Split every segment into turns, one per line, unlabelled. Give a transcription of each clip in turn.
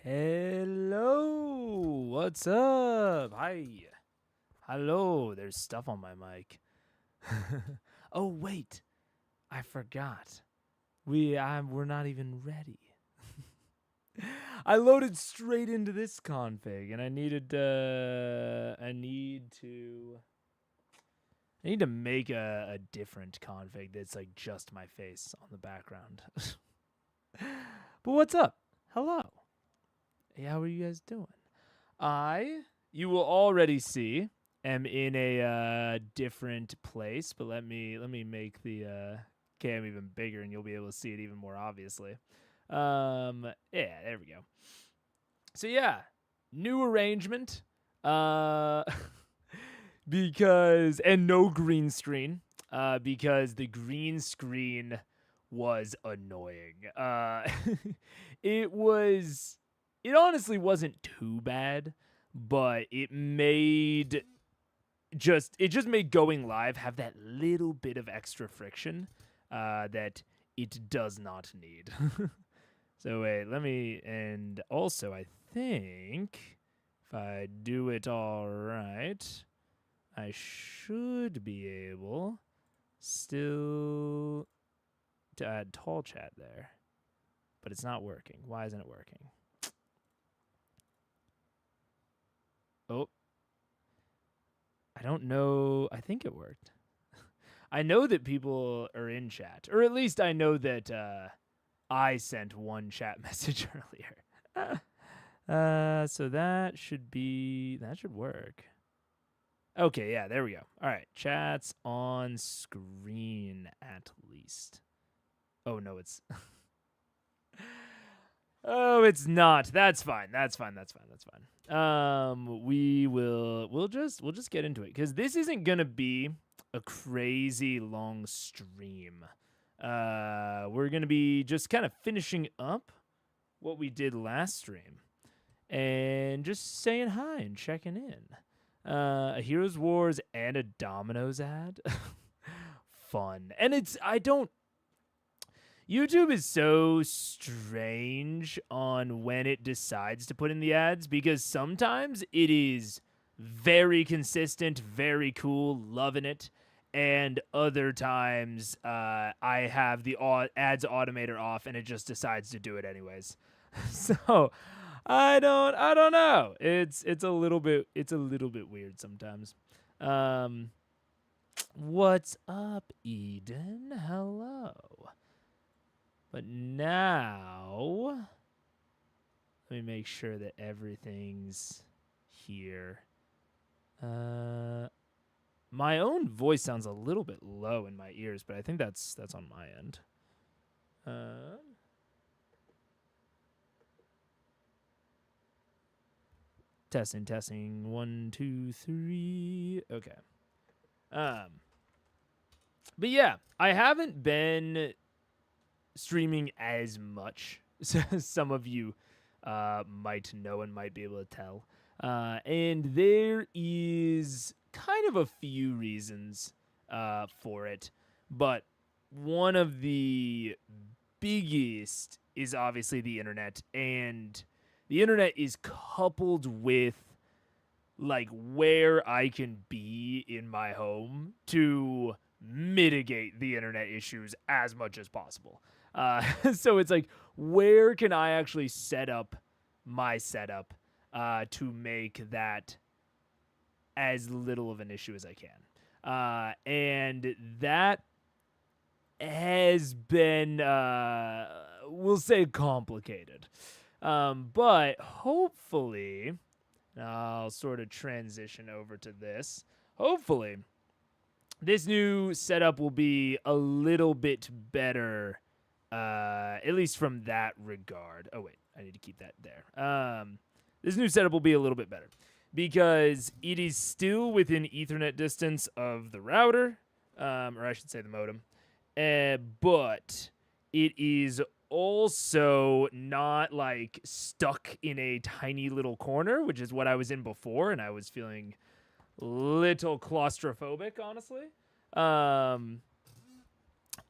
Hello, what's up? Hi. Hello, there's stuff on my mic. Oh, wait. I forgot. We're not even ready. I loaded straight into this config and I need to make a different config that's like just my face on the background. But what's up? Hello. Hey, how are you guys doing? You will already see, am in a different place, but let me make the cam even bigger and you'll be able to see it even more obviously. Yeah, there we go. So yeah, new arrangement. Because and no green screen. Because the green screen was annoying. It honestly wasn't too bad, but it just made going live have that little bit of extra friction that it does not need. So wait, and also I think if I do it all right, I should be able still to add tall chat there, but it's not working. Why isn't it working? Oh, I don't know. I think it worked. I know that people are in chat, or at least I know that I sent one chat message earlier. So that should work. Okay, yeah, there we go. All right, chat's on screen at least. Oh no, it's oh, it's not. That's fine. We'll just get into it because this isn't gonna be a crazy long stream. We're gonna be just kind of finishing up what we did last stream and just saying hi and checking in. A Heroes Wars and a Domino's ad. Fun. And YouTube is so strange on when it decides to put in the ads because sometimes it is very consistent, very cool, loving it. And other times I have the ads automator off and it just decides to do it anyways. So I don't know. It's a little bit weird sometimes. What's up, Eden? Hello. But now let me make sure that everything's here. My own voice sounds a little bit low in my ears, but I think that's on my end. Testing. 1, 2, 3. Okay. But yeah, I haven't been streaming as much. Some of you might know and might be able to tell. And there is kind of a few reasons for it. But one of the biggest is obviously the internet. And the internet is coupled with like where I can be in my home to mitigate the internet issues as much as possible. So it's like, where can I actually set up my setup to make that as little of an issue as I can? And that has been, we'll say, complicated. But hopefully, I'll sort of transition over to this. Hopefully, this new setup will be a little bit better, at least from that regard. Oh, wait, I need to keep that there. This new setup will be a little bit better because it is still within Ethernet distance of the router, or I should say the modem, but it is also not like stuck in a tiny little corner, which is what I was in before, and I was feeling little claustrophobic, honestly.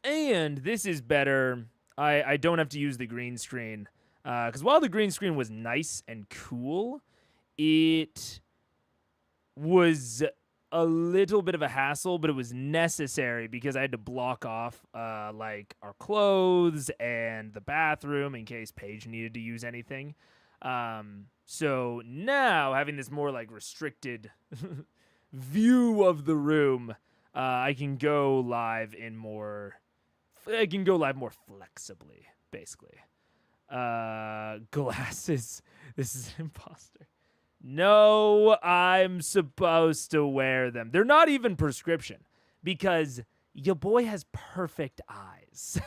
And this is better. I don't have to use the green screen. Because while the green screen was nice and cool, it was a little bit of a hassle, but it was necessary because I had to block off like our clothes and the bathroom in case Paige needed to use anything. So now having this more like restricted view of the room, I can go live more flexibly, basically. Glasses. This is an imposter. No, I'm supposed to wear them. They're not even prescription because your boy has perfect eyes.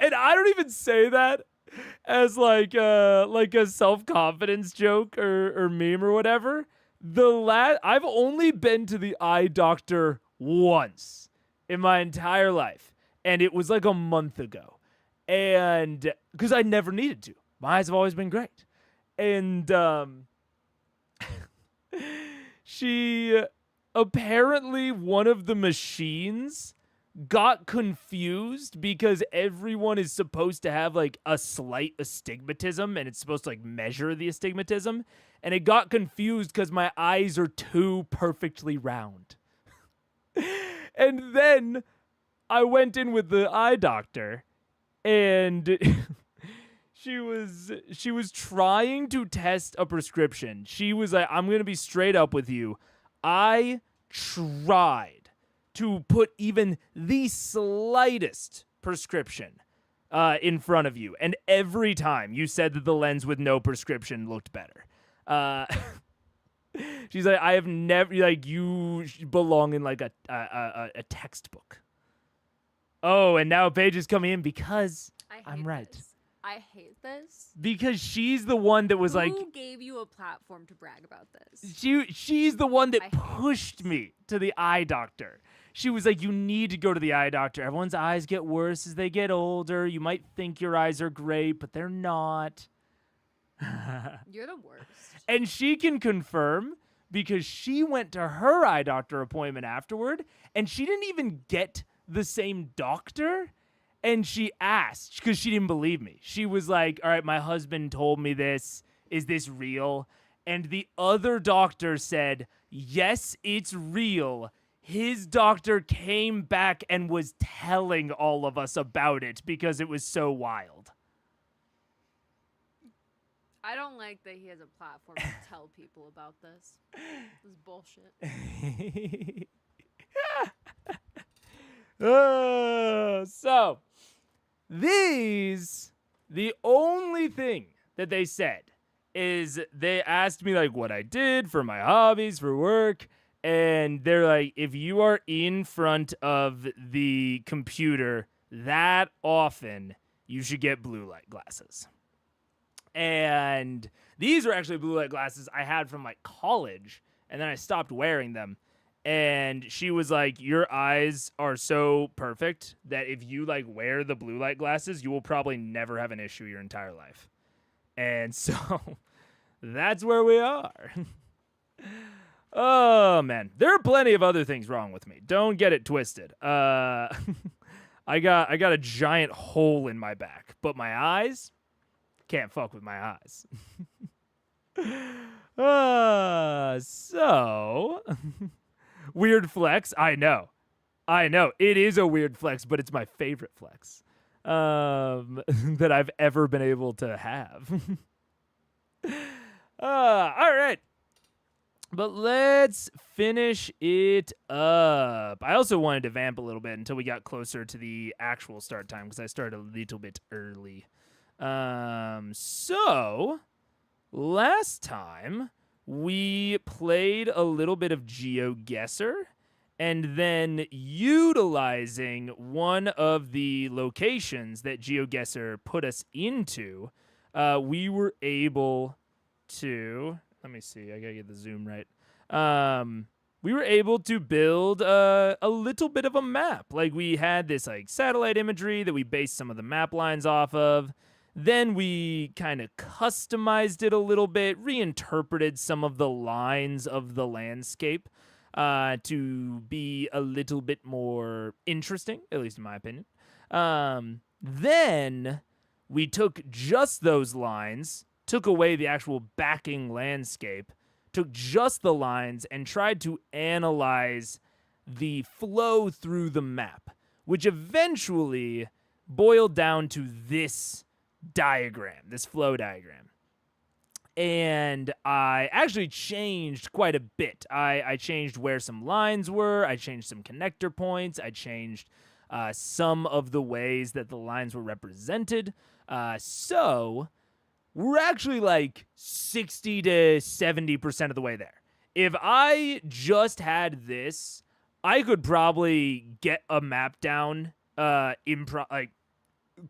And I don't even say that as like a self-confidence joke or meme or whatever. I've only been to the eye doctor once in my entire life, and it was like a month ago. And because I never needed to. My eyes have always been great. And she apparently one of the machines got confused because everyone is supposed to have like a slight astigmatism and it's supposed to like measure the astigmatism, and it got confused because my eyes are too perfectly round. And then I went in with the eye doctor, and she was trying to test a prescription. She was like, I'm going to be straight up with you. I tried to put even the slightest prescription in front of you, and every time you said that the lens with no prescription looked better. She's like, I have never, like, you belong in like a textbook. Oh, and now Paige is coming in because I'm right.
This. I hate this.
Because she's the one that was
Who gave you a platform to brag about this?
She's the one that pushed me to the eye doctor. She was like, you need to go to the eye doctor. Everyone's eyes get worse as they get older. You might think your eyes are great, but they're not.
You're the worst.
And she can confirm because she went to her eye doctor appointment afterward, and she didn't even get the same doctor. And she asked, because she didn't believe me. She was like, all right, my husband told me this. Is this real? And the other doctor said, yes, it's real. His doctor came back and was telling all of us about it because it was so wild.
I don't like that he has a platform to tell people about this. This is bullshit.
So, the only thing that they said is they asked me like what I did for my hobbies, for work, and they're like, if you are in front of the computer that often, you should get blue light glasses. And these were actually blue light glasses I had from like college, and then I stopped wearing them. And she was like, your eyes are so perfect that if you like wear the blue light glasses, you will probably never have an issue your entire life. And so that's where we are. Oh, man. There are plenty of other things wrong with me. Don't get it twisted. I got a giant hole in my back, but my eyes can't fuck with my eyes. So... Weird flex, I know. It is a weird flex, but it's my favorite flex that I've ever been able to have. All right. But let's finish it up. I also wanted to vamp a little bit until we got closer to the actual start time because I started a little bit early. So, last time... we played a little bit of Geoguessr, and then utilizing one of the locations that Geoguessr put us into, we were able to... let me see, I gotta get the zoom right. We were able to build a little bit of a map. Like, we had this like satellite imagery that we based some of the map lines off of. Then we kind of customized it a little bit, reinterpreted some of the lines of the landscape to be a little bit more interesting, at least in my opinion. Then we took just those lines, took away the actual backing landscape, took just the lines, and tried to analyze the flow through the map, which eventually boiled down to this diagram, this flow diagram. And I actually changed quite a bit. I changed where some lines were. I changed some connector points. I changed some of the ways that the lines were represented. So we're actually like 60 to 70% of the way there. If I just had this, I could probably get a map down, like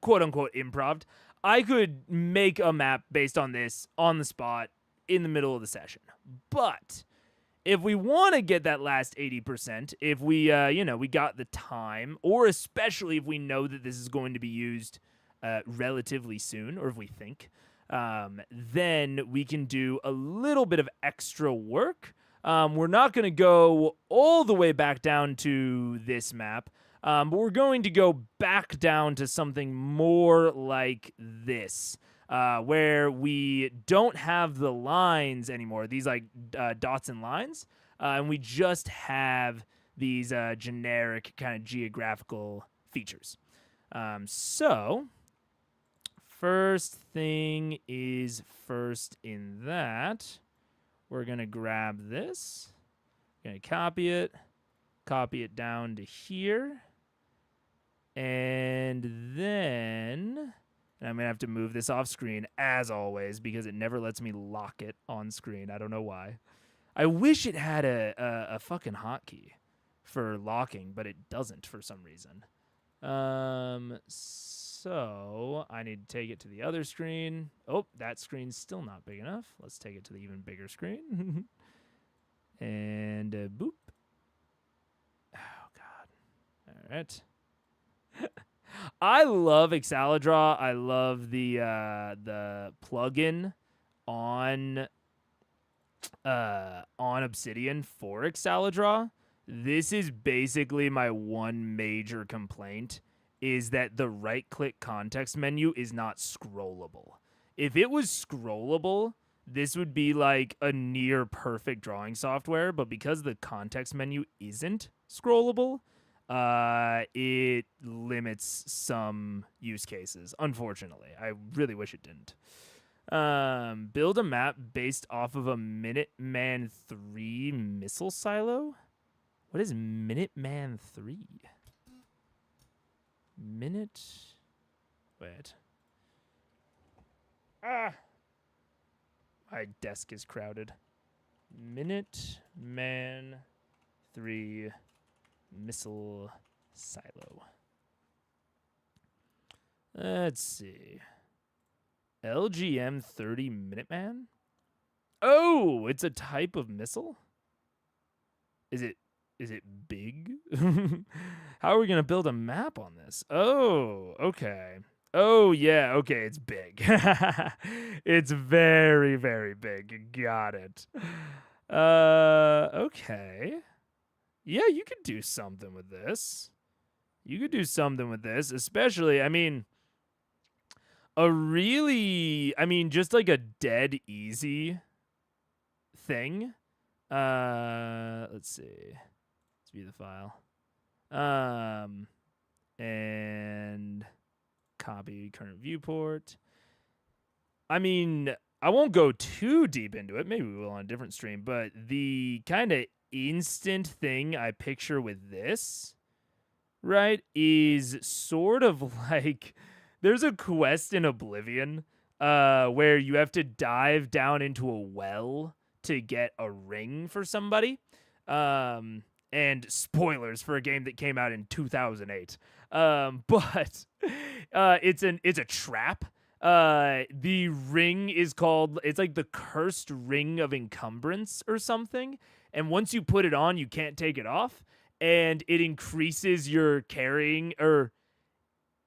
quote unquote improv. I could make a map based on this on the spot in the middle of the session. But if we want to get that last 80%, if we, we got the time, or especially if we know that this is going to be used relatively soon, or if we think, then we can do a little bit of extra work. We're not going to go all the way back down to this map. But we're going to go back down to something more like this, where we don't have the lines anymore, these like dots and lines, and we just have these generic kind of geographical features. So first thing is first in that, we're going to grab this, going to copy it down to here. And then I'm going to have to move this off screen, as always, because it never lets me lock it on screen. I don't know why. I wish it had a fucking hotkey for locking, but it doesn't for some reason. So I need to take it to the other screen. Oh, that screen's still not big enough. Let's take it to the even bigger screen. And boop. Oh, God. All right. I love Exceldraw. I love the plugin on Obsidian for Exceldraw. This is basically my one major complaint, is that the right-click context menu is not scrollable. If it was scrollable, this would be like a near perfect drawing software, but because the context menu isn't scrollable, it limits some use cases, unfortunately. I really wish it didn't. Build a map based off of a Minuteman 3 missile silo? What is Minuteman 3? Wait. My desk is crowded. Minuteman 3 missile silo. Let's see. LGM 30 Minuteman? Oh, it's a type of missile? Is it big? How are we going to build a map on this? Oh, okay. Oh, yeah, okay, it's big. It's very, very big. Got it. Okay. Yeah, you could do something with this. Especially, just like a dead easy thing. Let's see. Let's view the file. And copy current viewport. I won't go too deep into it. Maybe we will on a different stream, but the kind of instant thing I picture with this, right, is sort of like there's a quest in Oblivion where you have to dive down into a well to get a ring for somebody. And spoilers for a game that came out in 2008. But it's a trap. The ring is called, it's like the cursed ring of encumbrance or something. And once you put it on, you can't take it off. And it increases your carrying, or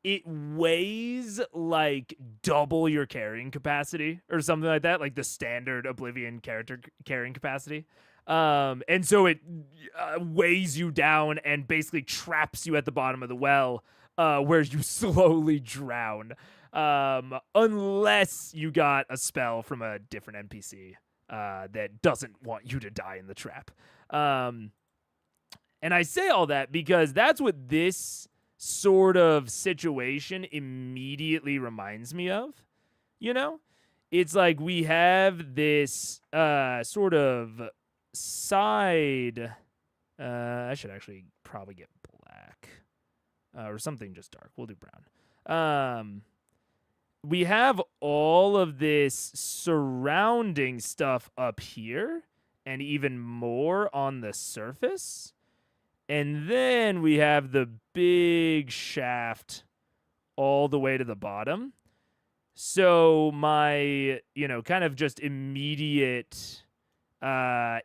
it weighs like double your carrying capacity or something like that, like the standard Oblivion character carrying capacity. And so it weighs you down and basically traps you at the bottom of the well, where you slowly drown, unless you got a spell from a different NPC that doesn't want you to die in the trap. And I say all that because that's what this sort of situation immediately reminds me of. You know, it's like we have this sort of side. I should actually probably get black or something just dark. We'll do brown. We have all of this surrounding stuff up here and even more on the surface. And then we have the big shaft all the way to the bottom. So my, kind of just immediate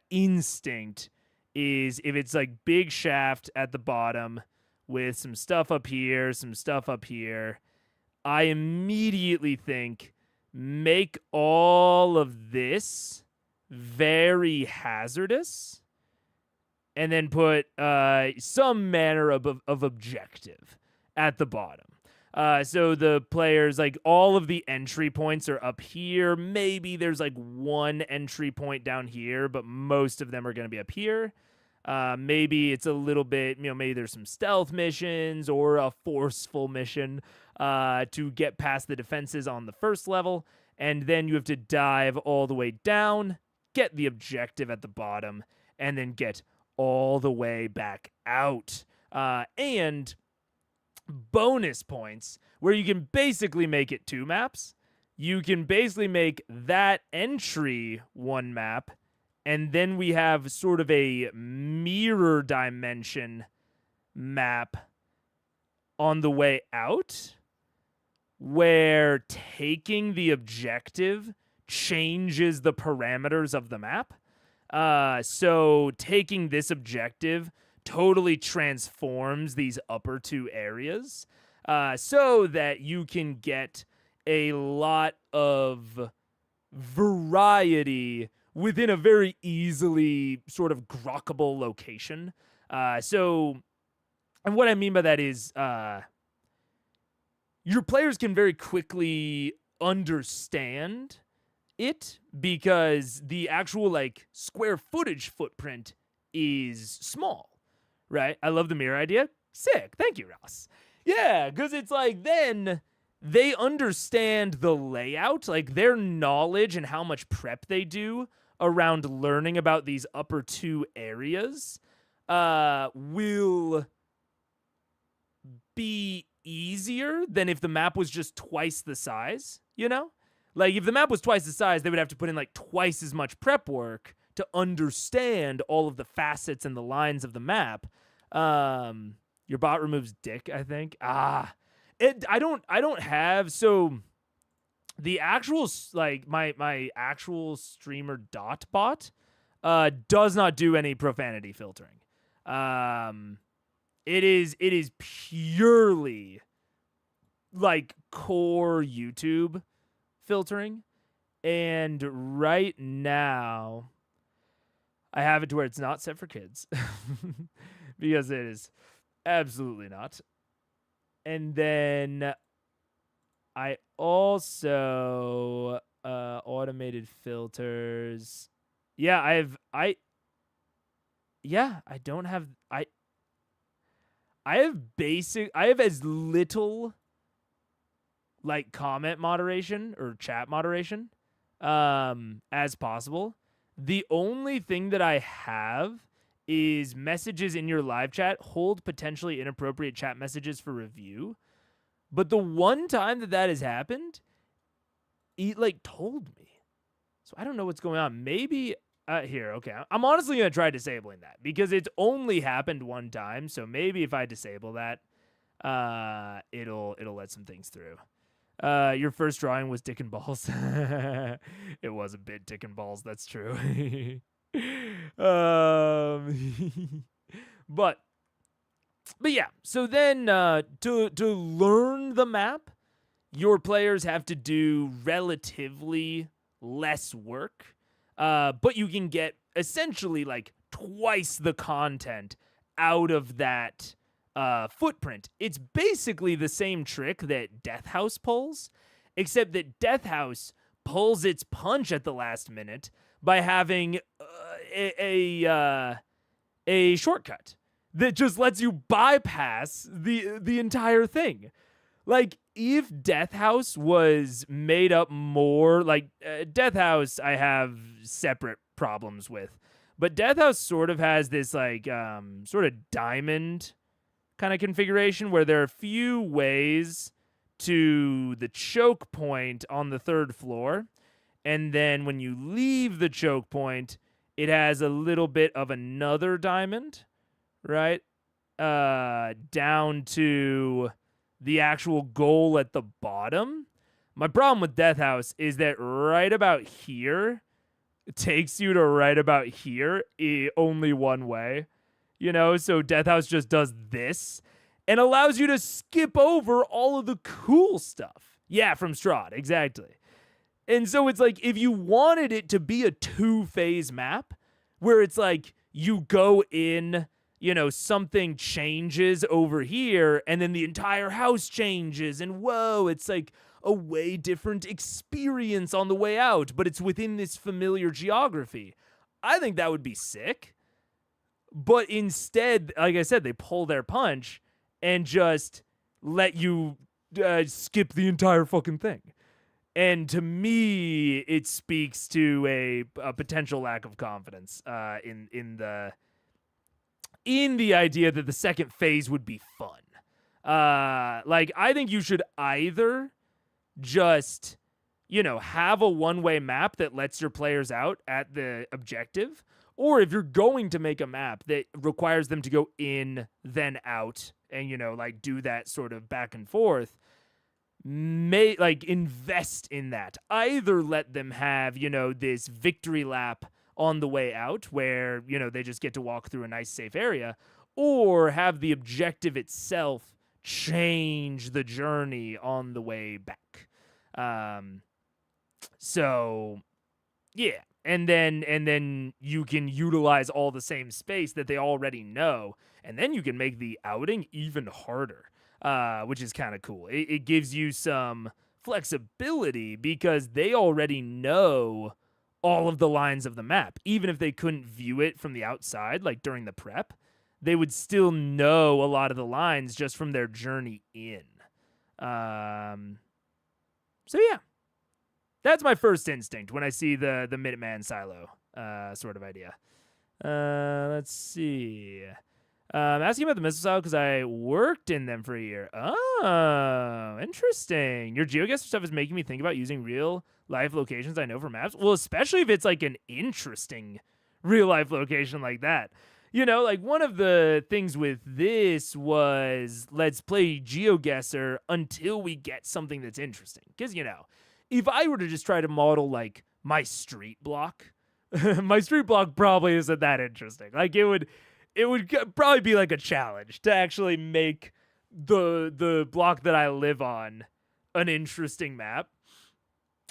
instinct is if it's like big shaft at the bottom with some stuff up here, I immediately think make all of this very hazardous. And then put some manner of objective at the bottom. So the players, like all of the entry points are up here. Maybe there's like one entry point down here, but most of them are going to be up here. Maybe it's a little bit, maybe there's some stealth missions or a forceful mission to get past the defenses on the first level. And then you have to dive all the way down, get the objective at the bottom, and then get all the way back out. And bonus points where you can basically make it 2 maps. You can basically make that entry 1 map, and then we have sort of a mirror dimension map on the way out where taking the objective changes the parameters of the map. So taking this objective totally transforms these upper 2 areas, so that you can get a lot of variety within a very easily sort of grokkable location. And what I mean by that is, your players can very quickly understand it because the actual like square footage footprint is small, right? I love the mirror idea. Sick. Thank you, Ross. Yeah, because it's like then they understand the layout, like their knowledge and how much prep they do around learning about these upper 2 areas will be easier than if the map was just twice the size, Like, if the map was twice the size, they would have to put in, like, twice as much prep work to understand all of the facets and the lines of the map. Your bot removes dick, I think. I don't have... So, the actual, like, my actual streamer dot bot does not do any profanity filtering. It is purely, like, core YouTube filtering, and right now I have it to where it's not set for kids because it is absolutely not. And then I also automated filters. I have as little like comment moderation or chat moderation as possible. The only thing that I have is messages in your live chat hold potentially inappropriate chat messages for review. But the one time that has happened, he like told me. So I don't know what's going on. Maybe here, okay. I'm honestly going to try disabling that because it's only happened one time. So maybe if I disable that, it'll let some things through. Your first drawing was dick and balls. It was a bit dick and balls. That's true. But But yeah, so then to learn the map, your players have to do relatively less work, but you can get essentially like twice the content out of that footprint. It's basically the same trick that Death House pulls, except that Death House pulls its punch at the last minute by having a shortcut that just lets you bypass the entire thing. Like, if Death House was made up more, like, Death House I have separate problems with, but Death House sort of has this, like, sort of diamond kind of configuration where there are a few ways to the choke point on the 3rd floor, and then when you leave the choke point, it has a little bit of another diamond, right? Down to the actual goal at the bottom. My problem with Death House is that right about here, it takes you to right about here only one way. You know, so Death House just does this and allows you to skip over all of the cool stuff. Yeah, from Strahd, exactly. And so it's like, if you wanted it to be a 2-phase map, where it's like you go in, you know, something changes over here, and then the entire house changes, and whoa, it's like a way different experience on the way out, but it's within this familiar geography. I think that would be sick. But instead, like I said, they pull their punch and just let you skip the entire fucking thing. And to me, it speaks to a potential lack of confidence in the idea that the second phase would be fun. Like, I think you should either just, you know, have a one-way map that lets your players out at the objective, or if you're going to make a map that requires them to go in, then out, and, you know, like, do that sort of back and forth, invest in that. Either let them have, you know, this victory lap on the way out where, you know, they just get to walk through a nice safe area, or have the objective itself change the journey on the way back. So yeah, and then you can utilize all the same space that they already know, and then you can make the outing even harder, which is kind of cool. It gives you some flexibility because they already know all of the lines of the map. Even if they couldn't view it from the outside, like during the prep, they would still know a lot of the lines just from their journey in. So yeah, that's my first instinct when I see the Minuteman silo sort of idea. Let's see. Asking about the missile silo because I worked in them for a year. Oh, interesting. Your Geoguessr stuff is making me think about using real life locations I know for maps. Well, especially if it's like an interesting real life location like that. You know, like, one of the things with this was, let's play Geoguessr until we get something that's interesting. Because, you know, if I were to just try to model, like, my street block, my street block probably isn't that interesting. Like, it would probably be like a challenge to actually make the block that I live on an interesting map.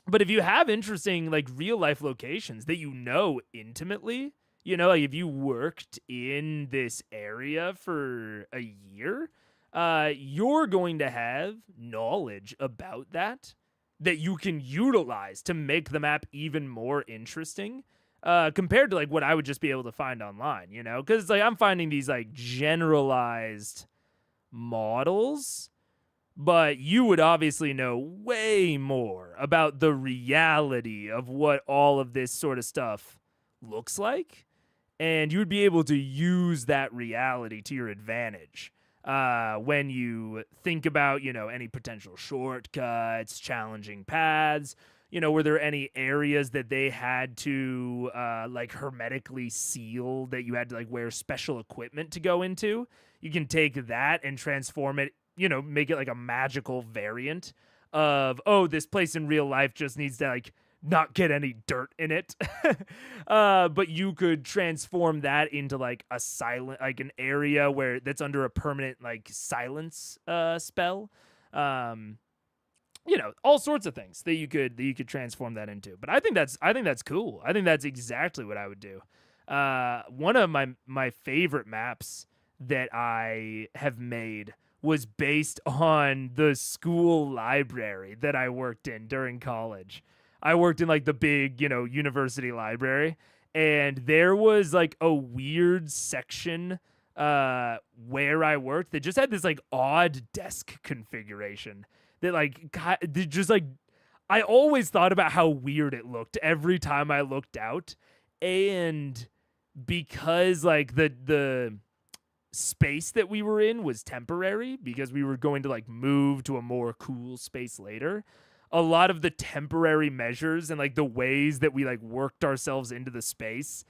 But if you have interesting, like, real life locations that you know intimately, you know, like, if you worked in this area for a year, you're going to have knowledge about that you can utilize to make the map even more interesting. Compared to, like, what I would just be able to find online, you know? Because, like, I'm finding these, like, generalized models, but you would obviously know way more about the reality of what all of this sort of stuff looks like, and you would be able to use that reality to your advantage when you think about, you know, any potential shortcuts, challenging paths. You know, were there any areas that they had to, like, hermetically seal that you had to, like, wear special equipment to go into? You can take that and transform it, you know, make it like a magical variant of, oh, this place in real life just needs to, like, not get any dirt in it. But you could transform that into like a silent, like an area where that's under a permanent like silence spell. You know, all sorts of things that you could transform that into. But I think that's cool. I think that's exactly what I would do. One of my favorite maps that I have made was based on the school library that I worked in during college. I worked in like the big, you know, university library, and there was like a weird section where I worked that just had this like odd desk configuration that like just like I always thought about how weird it looked every time I looked out. And because like the space that we were in was temporary because we were going to like move to a more cool space later, a lot of the temporary measures and like the ways that we like worked ourselves into the space,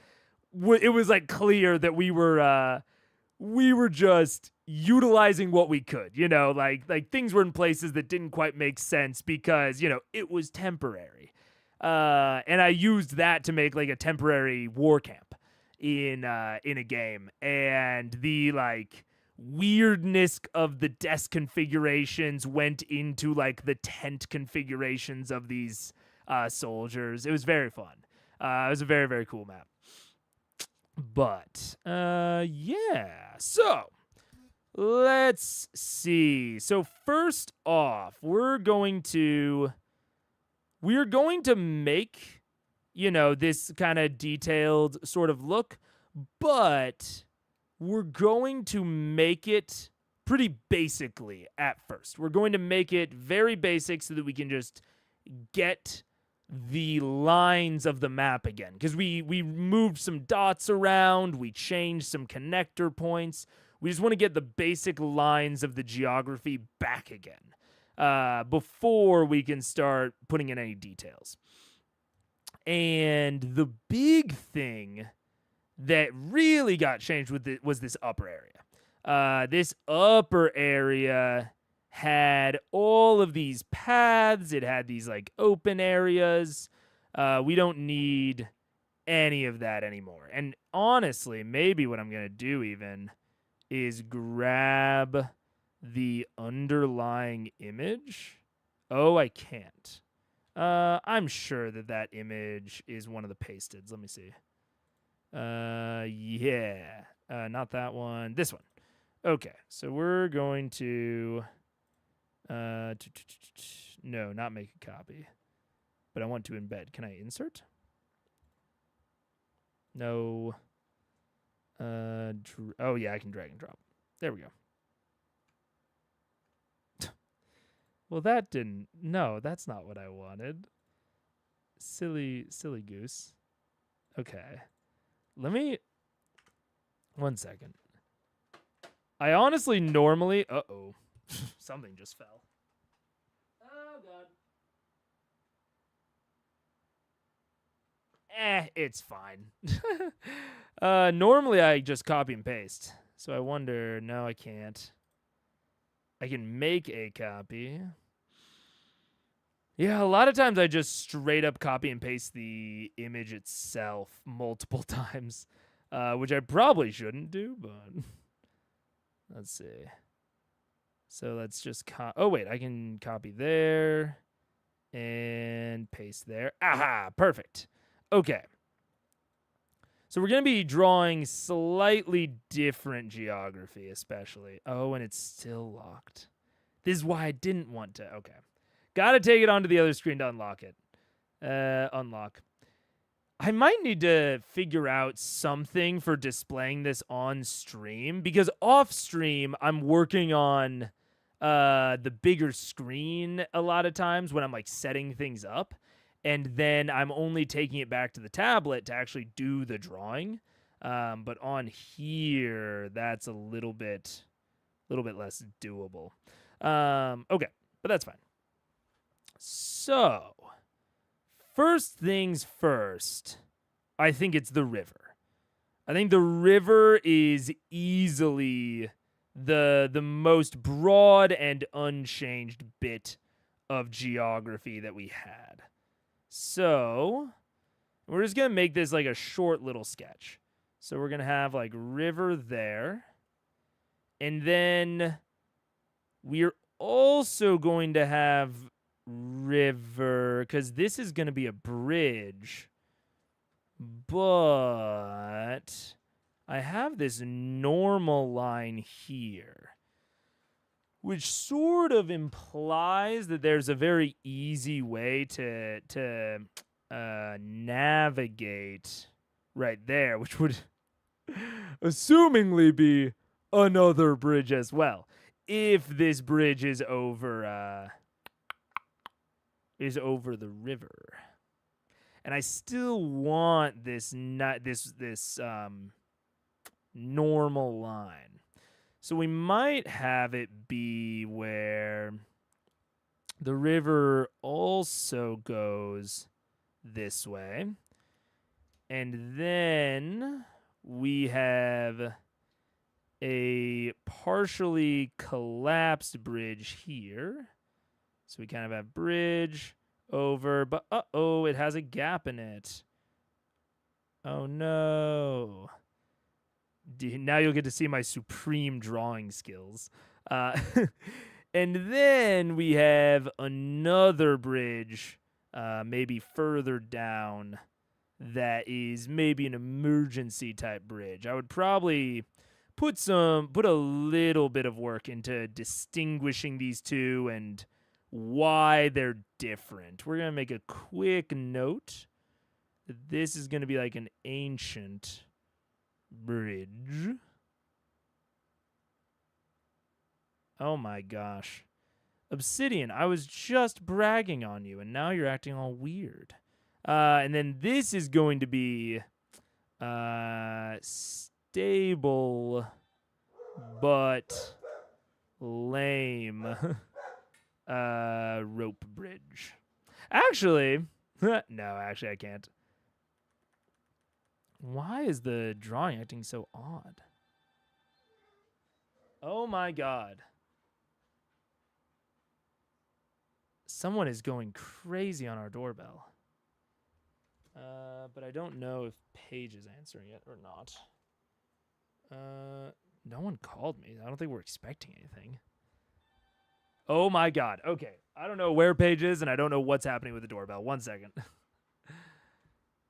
it was like clear that we were just utilizing what we could, you know, like things were in places that didn't quite make sense because, you know, it was temporary. And I used that to make like a temporary war camp in a game, and the like weirdness of the desk configurations went into like the tent configurations of these soldiers. It was very fun. It was a very, very cool map. But yeah, so let's see. So first off, we're going to make, you know, this kind of detailed sort of look, but we're going to make it pretty basically at first. We're going to make it very basic so that we can just get the lines of the map again, because we moved some dots around, we changed some connector points. We just want to get the basic lines of the geography back again before we can start putting in any details. And the big thing that really got changed with it was this upper area. This upper area had all of these paths. It had these like open areas. We don't need any of that anymore. And honestly, maybe what I'm going to do even is grab the underlying image. Oh, I can't. I'm sure that image is one of the pasteds. Let me see. Yeah. Not that one. This one. Okay, so we're going to no, not make a copy. But I want to embed. Can I insert? No. Oh yeah, I can drag and drop. There we go. Well, that didn't. No, that's not what I wanted. Silly goose. Okay. Let me. 1 second. I honestly normally. Uh-oh. Something just fell. Oh, God. It's fine. Normally I just copy and paste. So I wonder. No, I can't. I can make a copy. Yeah, a lot of times I just straight up copy and paste the image itself multiple times, which I probably shouldn't do, but let's see. So let's just oh wait, I can copy there and paste there. Aha, perfect. Okay. So we're going to be drawing slightly different geography, especially. Oh, and it's still locked. This is why I didn't want to. Okay. Got to take it onto the other screen to unlock it. Unlock. I might need to figure out something for displaying this on stream, because off stream, I'm working on the bigger screen a lot of times when I'm like setting things up. And then I'm only taking it back to the tablet to actually do the drawing. But on here, that's a little bit less doable. Okay, but that's fine. So, first things first, I think it's the river. I think the river is easily the most broad and unchanged bit of geography that we had. So we're just going to make this like a short little sketch. So we're going to have like river there. And then we're also going to have river because this is going to be a bridge. But I have this normal line here, which sort of implies that there's a very easy way to navigate right there, which would assumingly be another bridge as well, if this bridge is over the river. And I still want this normal line. So we might have it be where the river also goes this way. And then we have a partially collapsed bridge here. So we kind of have bridge over, but uh-oh, it has a gap in it. Oh no. Now you'll get to see my supreme drawing skills. And then we have another bridge, maybe further down, that is maybe an emergency type bridge. I would probably put a little bit of work into distinguishing these two and why they're different. We're going to make a quick note that this is going to be like an ancient bridge. Oh my gosh. Obsidian, I was just bragging on you, and now you're acting all weird. And then this is going to be stable but lame rope bridge. Actually, no, I can't. Why is the drawing acting so odd? Oh my god. Someone is going crazy on our doorbell. But I don't know if Paige is answering it or not. No one called me. I don't think we're expecting anything. Oh my god. Okay. I don't know where Paige is, and I don't know what's happening with the doorbell. 1 second.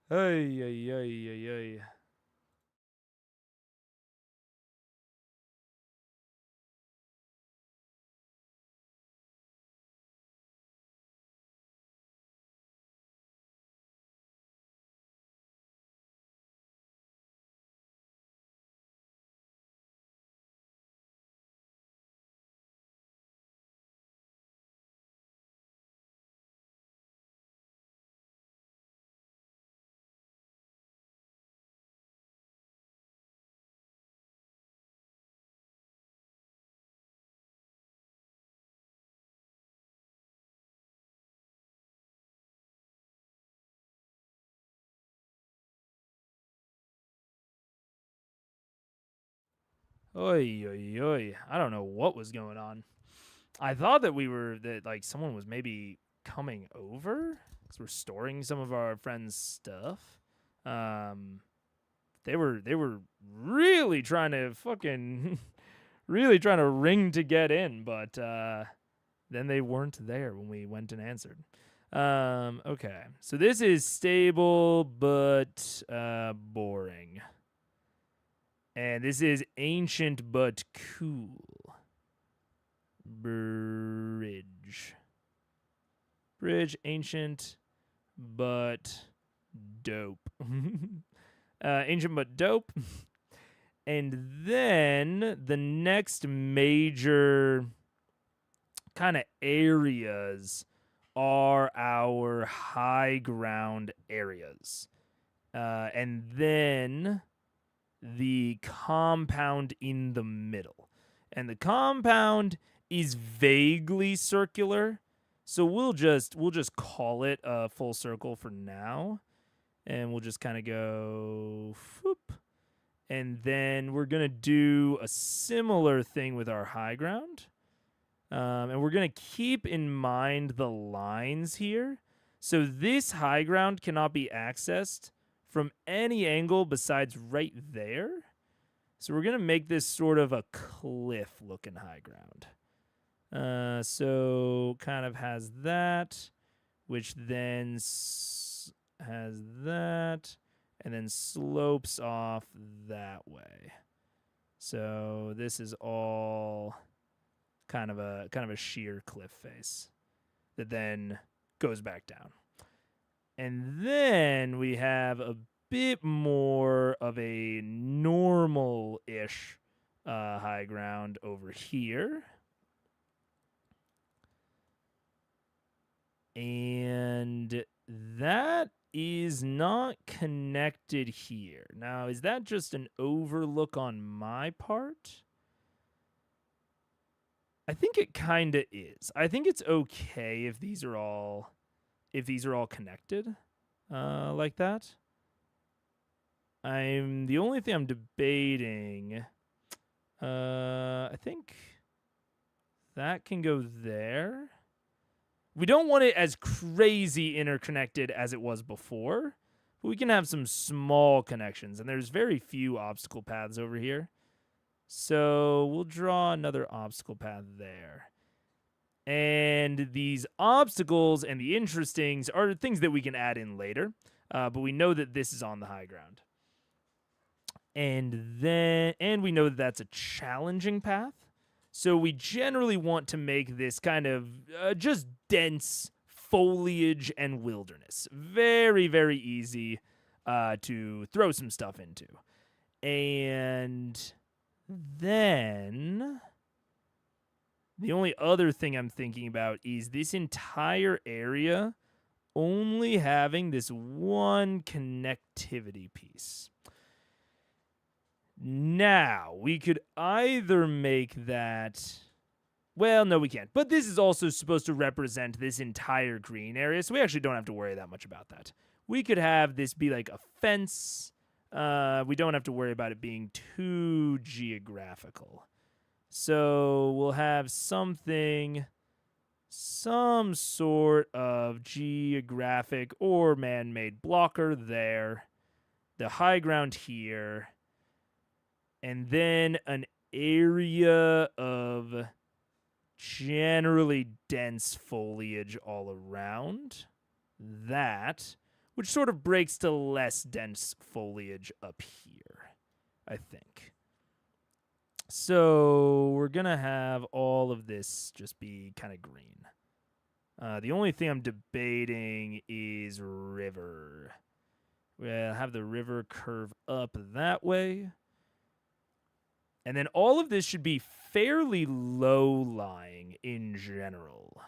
Ay, ay, ay, ay, ay. Oy, oy, oy. I don't know what was going on. I thought that like someone was maybe coming over because we're storing some of our friends' stuff. They were really trying to fucking really trying to ring to get in, but then they weren't there when we went and answered. Okay. So this is stable but boring. And this is ancient but cool. Bridge. Bridge, ancient but dope. Ancient but dope. And then the next major kind of areas are our high ground areas. And then the compound in the middle. And the compound is vaguely circular, so we'll just call it a full circle for now. And we'll just kind of go whoop. And then we're going to do a similar thing with our high ground. And we're going to keep in mind the lines here. So this high ground cannot be accessed from any angle besides right there. So we're going to make this sort of a cliff-looking high ground. So kind of has that, which then has that, and then slopes off that way. So this is all kind of a sheer cliff face that then goes back down. And then we have a bit more of a normal-ish high ground over here. And that is not connected here. Now, is that just an overlook on my part? I think it kind of is. I think it's okay if these are all connected like that. The only thing I'm debating, I think that can go there. We don't want it as crazy interconnected as it was before, but we can have some small connections, and there's very few obstacle paths over here. So we'll draw another obstacle path there. And these obstacles and the interestings are things that we can add in later, but we know that this is on the high ground. And we know that that's a challenging path. So we generally want to make this kind of just dense foliage and wilderness. Very, very easy to throw some stuff into. And then the only other thing I'm thinking about is this entire area only having this one connectivity piece. Now, we could either make that... Well, no, we can't. But this is also supposed to represent this entire green area, so we actually don't have to worry that much about that. We could have this be like a fence. We don't have to worry about it being too geographical. So we'll have some sort of geographic or man-made blocker there. The high ground here. And then an area of generally dense foliage all around that, which sort of breaks to less dense foliage up here, I think. So we're going to have all of this just be kind of green. The only thing I'm debating is river. We'll have the river curve up that way. And then all of this should be fairly low-lying in general.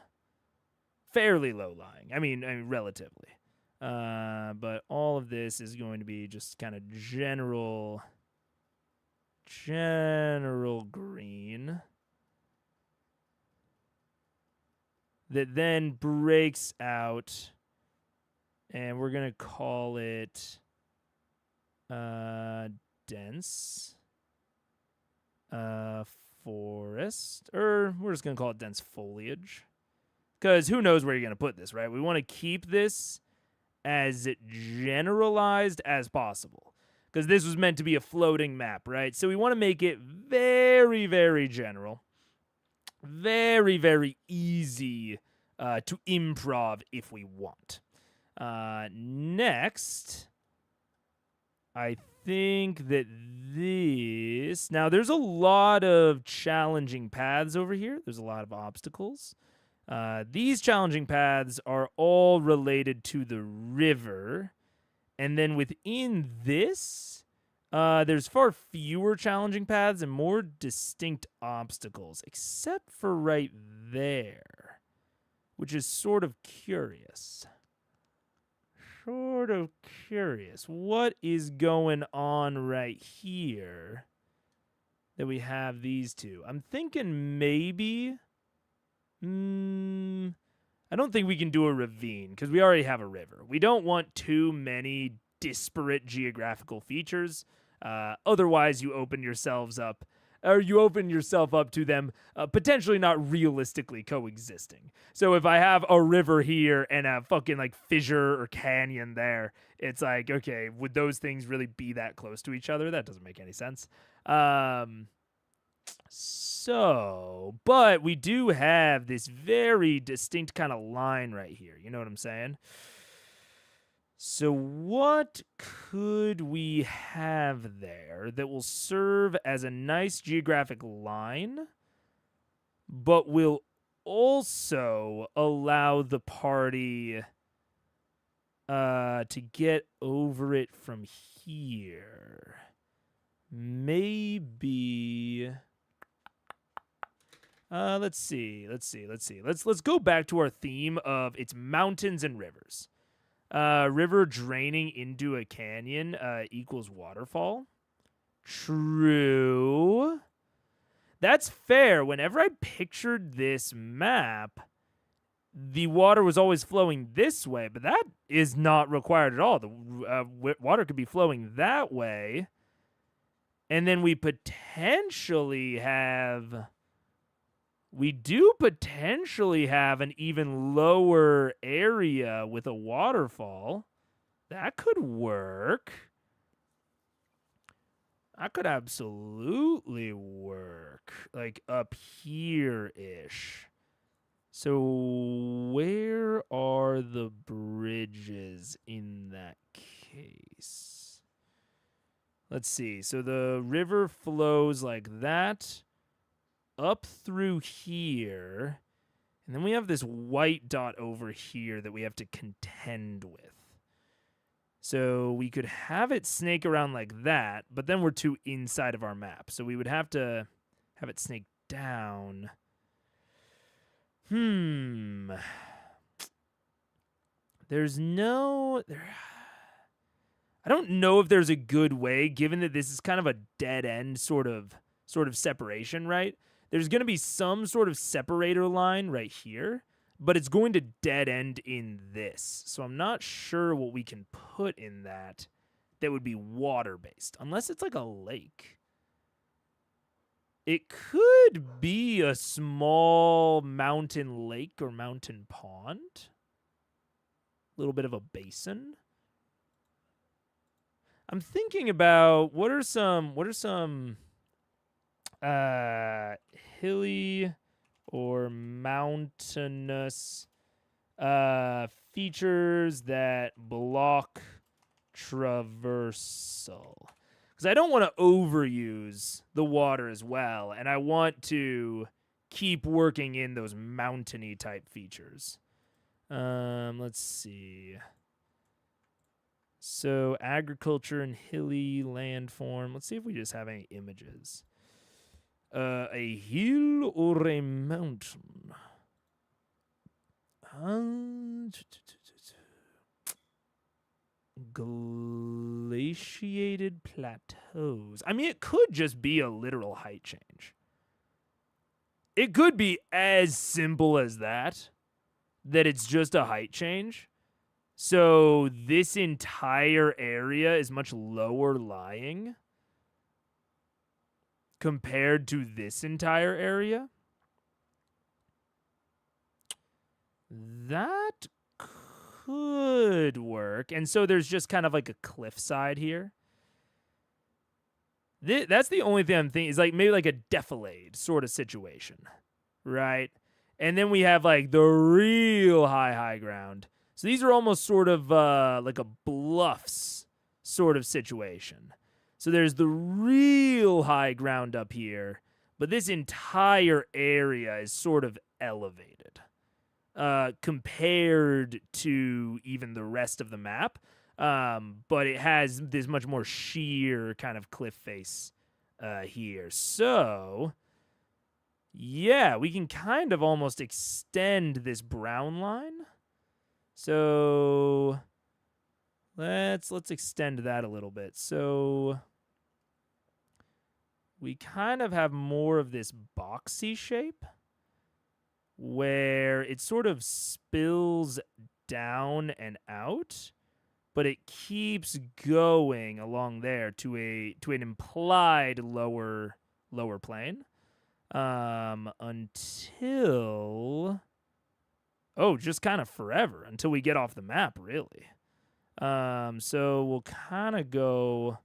Fairly low-lying. I mean, relatively. But all of this is going to be just kind of general green. That then breaks out. And we're going to call it dense. Forest, or we're just going to call it dense foliage, because who knows where you're going to put this, right? We want to keep this as generalized as possible, because this was meant to be a floating map, right? So we want to make it very, very general, very, very easy to improv if we want. Next, I think that this... Now, there's a lot of challenging paths over here. There's a lot of obstacles. These challenging paths are all related to the river. And then within this, there's far fewer challenging paths and more distinct obstacles, except for right there, which is sort of curious. What is going on right here that we have these two? I'm thinking maybe... I don't think we can do a ravine because we already have a river. We don't want too many disparate geographical features. Otherwise, you open yourselves up or you open yourself up to them potentially not realistically coexisting. So if I have a river here and a fucking like fissure or canyon there, it's like, okay, would those things really be that close to each other? That doesn't make any sense. But we do have this very distinct kind of line right here. You know what I'm saying? So what could we have there that will serve as a nice geographic line, but will also allow the party to get over it from here? Maybe... let's see. Let's go back to our theme of it's mountains and rivers. River draining into a canyon equals waterfall. True. That's fair. Whenever I pictured this map, the water was always flowing this way, but that is not required at all. The water could be flowing that way. And then we potentially have... We do potentially have an even lower area with a waterfall. That could work. That could absolutely work. Like up here-ish. So where are the bridges in that case? Let's see. So the river flows like that. Up through here, and then we have this white dot over here that we have to contend with. So we could have it snake around like that, but then we're too inside of our map. So we would have to have it snake down. There's no... I don't know if there's a good way, given that this is kind of a dead end sort of separation, right? There's going to be some sort of separator line right here, but it's going to dead end in this. So I'm not sure what we can put in that would be water-based, unless it's like a lake. It could be a small mountain lake or mountain pond. A little bit of a basin. I'm thinking about what are some hilly or mountainous features that block traversal. Because I don't want to overuse the water as well, and I want to keep working in those mountainy type features. Let's see. So agriculture and hilly landform. Let's see if we just have any images. A hill or a mountain? Glaciated plateaus. I mean, it could just be a literal height change. It could be as simple as that it's just a height change. So this entire area is much lower lying compared to this entire area. That could work. And so there's just kind of like a cliffside here. That's the only thing I'm thinking is like maybe like a defilade sort of situation, right? And then we have like the real high ground. So these are almost sort of like a bluffs sort of situation. So there's the real high ground up here, but this entire area is sort of elevated compared to even the rest of the map. But it has this much more sheer kind of cliff face here. So, yeah, we can kind of almost extend this brown line. So let's extend that a little bit. So we kind of have more of this boxy shape where it sort of spills down and out, but it keeps going along there to an implied lower lower plane until just kind of forever until we get off the map, really. So we'll kind of go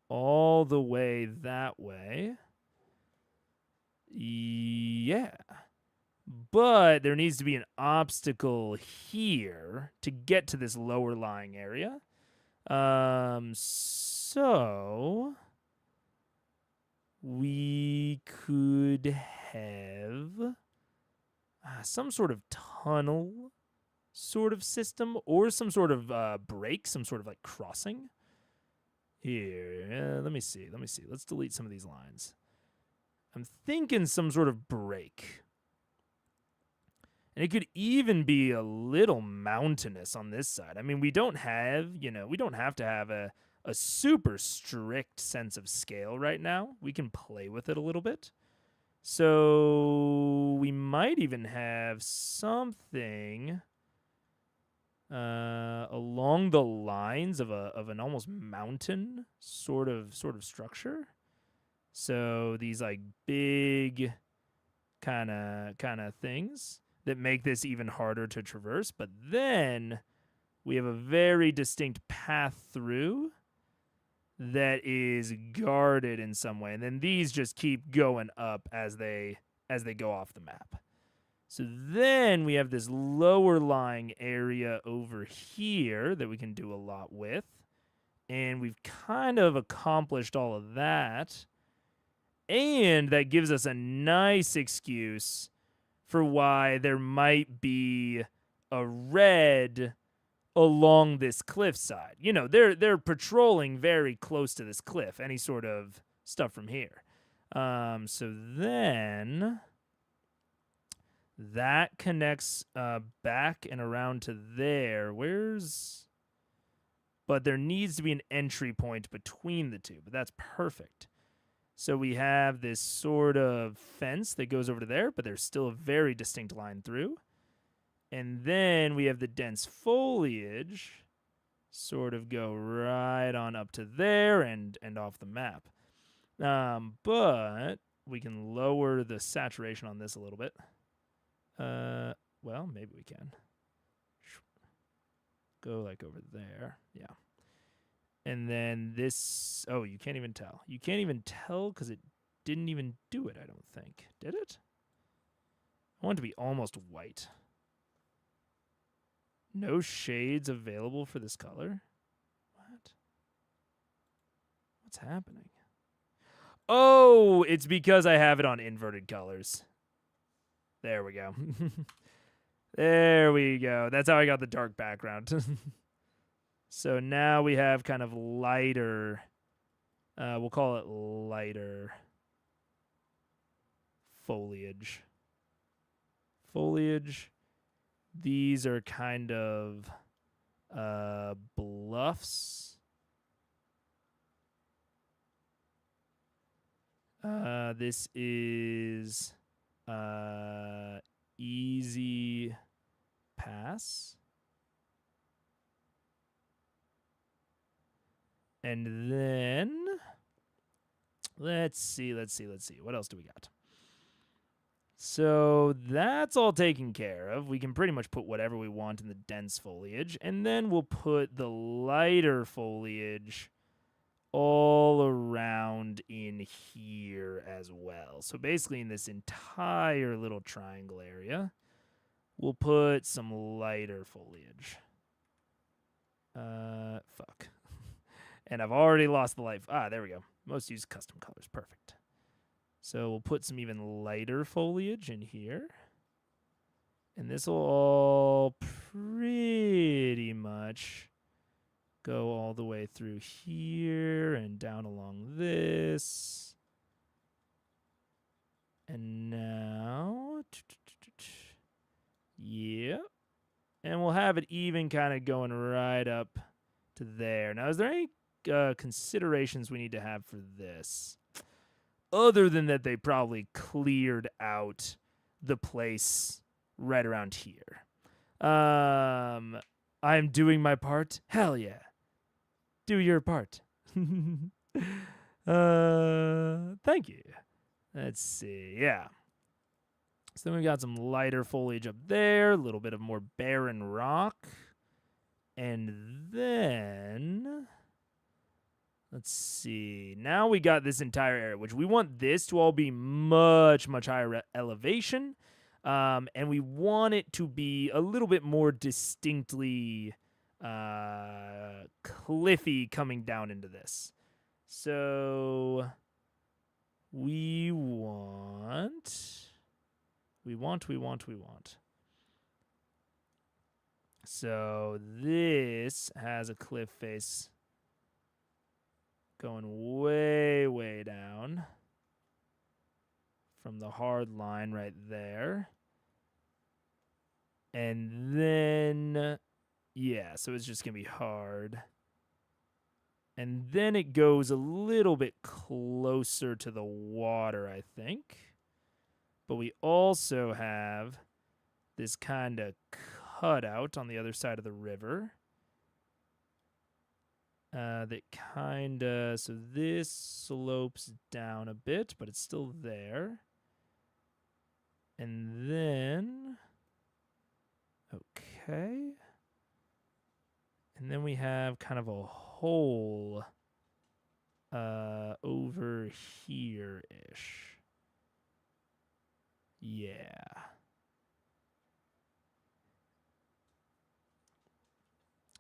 all the way that way. Yeah. But there needs to be an obstacle here to get to this lower lying area. So we could have some sort of tunnel sort of system or some sort of break, some sort of like crossing. Here, let me see. Let's delete some of these lines. I'm thinking some sort of break. And it could even be a little mountainous on this side. I mean, we don't have to have a super strict sense of scale right now. We can play with it a little bit. So we might even have something along the lines of an almost mountain sort of structure. So these like big kind of things that make this even harder to traverse. But then we have a very distinct path through that is guarded in some way. And then these just keep going up as they go off the map. So then we have this lower lying area over here that we can do a lot with. And we've kind of accomplished all of that. And that gives us a nice excuse for why there might be a red along this cliffside. You know, they're patrolling very close to this cliff, any sort of stuff from here. So then that connects back and around to there. But there needs to be an entry point between the two, but that's perfect. So we have this sort of fence that goes over to there, but there's still a very distinct line through. And then we have the dense foliage sort of go right on up to there and off the map. But we can lower the saturation on this a little bit. Well, maybe we can. Go like over there. Yeah. And then this, you can't even tell. You can't even tell because it didn't even do it, I don't think. Did it? I want it to be almost white. No shades available for this color? What? What's happening? Oh, it's because I have it on inverted colors. There we go. There we go. That's how I got the dark background. So now we have kind of lighter, we'll call it lighter foliage. These are kind of bluffs. This is easy pass. And then let's see. What else do we got? So that's all taken care of. We can pretty much put whatever we want in the dense foliage. And then we'll put the lighter foliage all around in here as well. So basically in this entire little triangle area, we'll put some lighter foliage. Fuck. And I've already lost the light. There we go. Most use custom colors. Perfect. So we'll put some even lighter foliage in here. And this will all pretty much go all the way through here and down along this. And now, yep. And we'll have it even kind of going right up to there. Now, is there any considerations we need to have for this? Other than that they probably cleared out the place right around here. I'm doing my part. Hell yeah. Do your part. Thank you. Let's see. Yeah. So then we got some lighter foliage up there, a little bit of more barren rock. And then let's see. Now we got this entire area, which we want this to all be much, much higher elevation. And we want it to be a little bit more distinctly cliffy coming down into this. So we want. So this has a cliff face going way, way down from the hard line right there. And then, yeah, so it's just going to be hard. And then it goes a little bit closer to the water, I think. But we also have this kind of cutout on the other side of the river. That kind of, so this slopes down a bit, but it's still there. And then, okay. And then we have kind of a hole over here-ish. Yeah.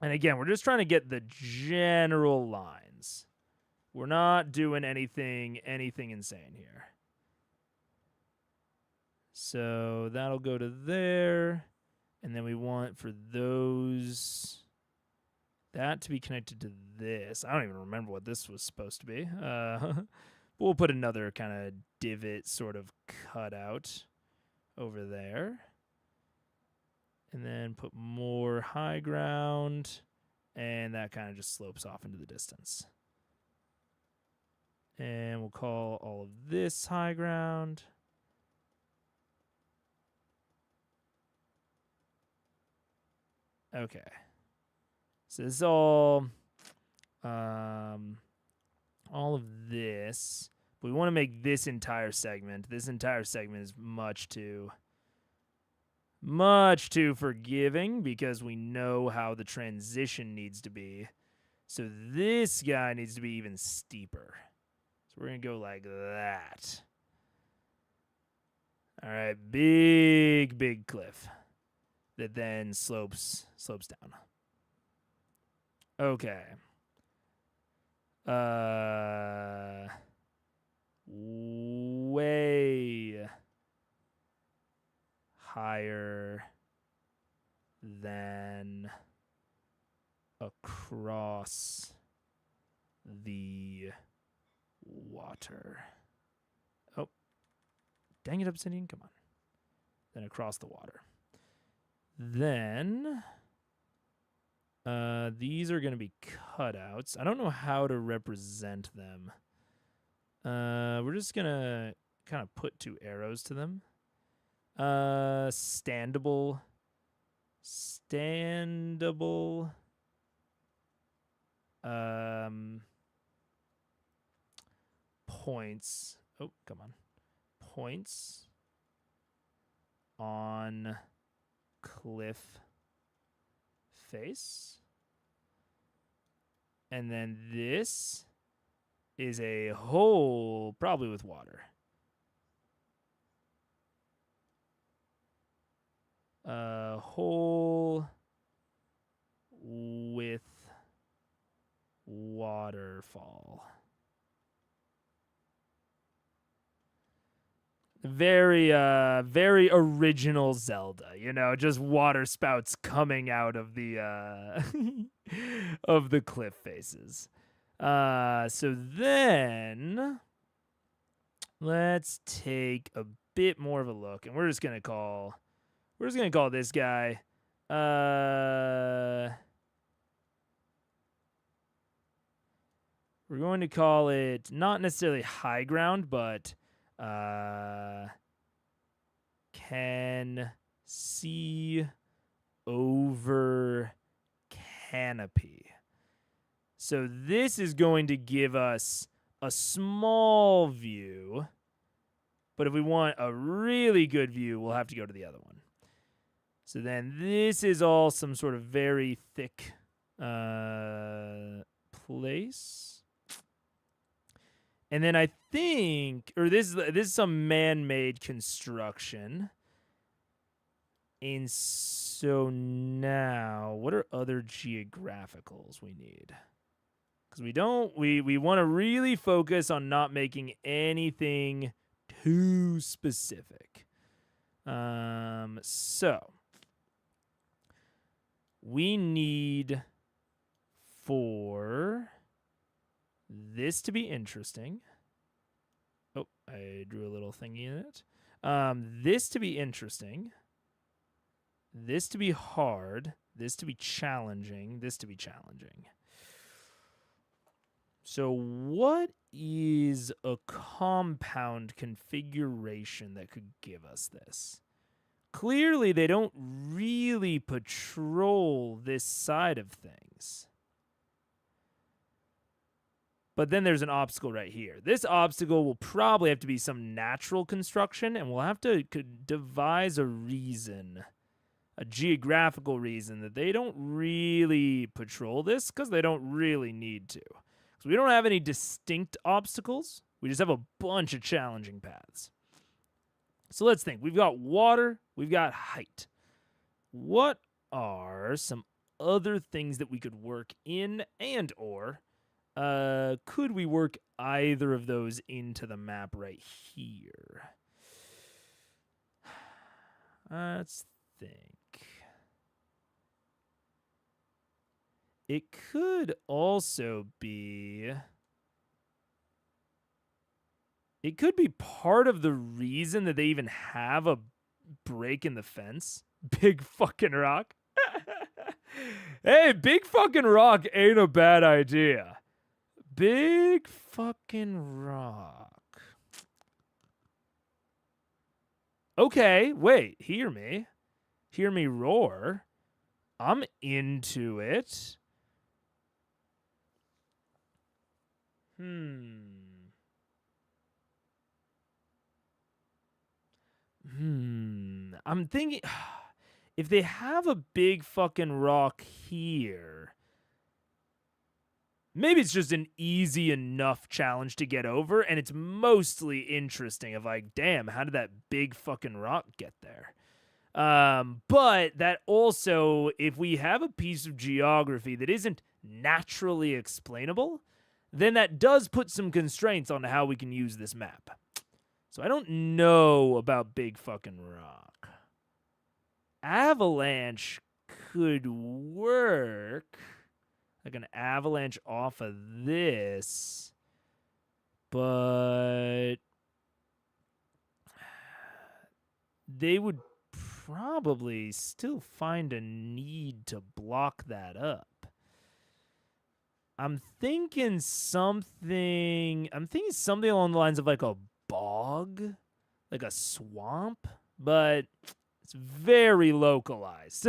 And again, we're just trying to get the general lines. We're not doing anything insane here. So that'll go to there. And then we want for those, that to be connected to this. I don't even remember what this was supposed to be. But we'll put another kind of divot sort of cutout over there. And then put more high ground. And that kind of just slopes off into the distance. And we'll call all of this high ground. Okay. So this is all of this. We want to make this entire segment. This entire segment is much too forgiving because we know how the transition needs to be. So this guy needs to be even steeper. So we're going to go like that. All right, big cliff that then slopes down. Okay. Way higher than across the water. Oh, dang it, Obsidian, come on. Then across the water. Then these are going to be cutouts. I don't know how to represent them. We're just going to kind of put two arrows to them. Standable points. Oh, come on. Points on cliff face. And then this is a hole, probably with water. Hole with waterfall. Very original Zelda, you know, just water spouts coming out of the of the cliff faces. So then let's take a bit more of a look, and we're just gonna call this guy we're going to call it not necessarily high ground, but can see over canopy. So this is going to give us a small view But if we want a really good view, we'll have to go to the other one. So then this is all some sort of very thick place. And then I think, or this is some man-made construction. And so now, what are other geographicals we need? Because we want to really focus on not making anything too specific. So we need for this to be interesting. Oh, I drew a little thingy in it. This to be interesting. This to be hard. This to be challenging. This to be challenging. So what is a compound configuration that could give us this? Clearly, they don't really patrol this side of things. But then there's an obstacle right here. This obstacle will probably have to be some natural construction, and we'll have to devise a reason, a geographical reason, that they don't really patrol this because they don't really need to. So we don't have any distinct obstacles. We just have a bunch of challenging paths. So let's think. We've got water. We've got height. What are some other things that we could work in and or could we work either of those into the map right here? Let's think. It could also be... It could be part of the reason that they even have a break in the fence. Big fucking rock. Hey, big fucking rock ain't a bad idea. Big fucking rock. Okay, wait, hear me. Hear me roar. I'm into it. I'm thinking, if they have a big fucking rock here, maybe it's just an easy enough challenge to get over, and it's mostly interesting of like, damn, how did that big fucking rock get there? But that also, if we have a piece of geography that isn't naturally explainable, then that does put some constraints on how we can use this map. So I don't know about big fucking rock. Avalanche could work. Like an avalanche off of this. But they would probably still find a need to block that up. I'm thinking something along the lines of like a bog, like a swamp, but it's very localized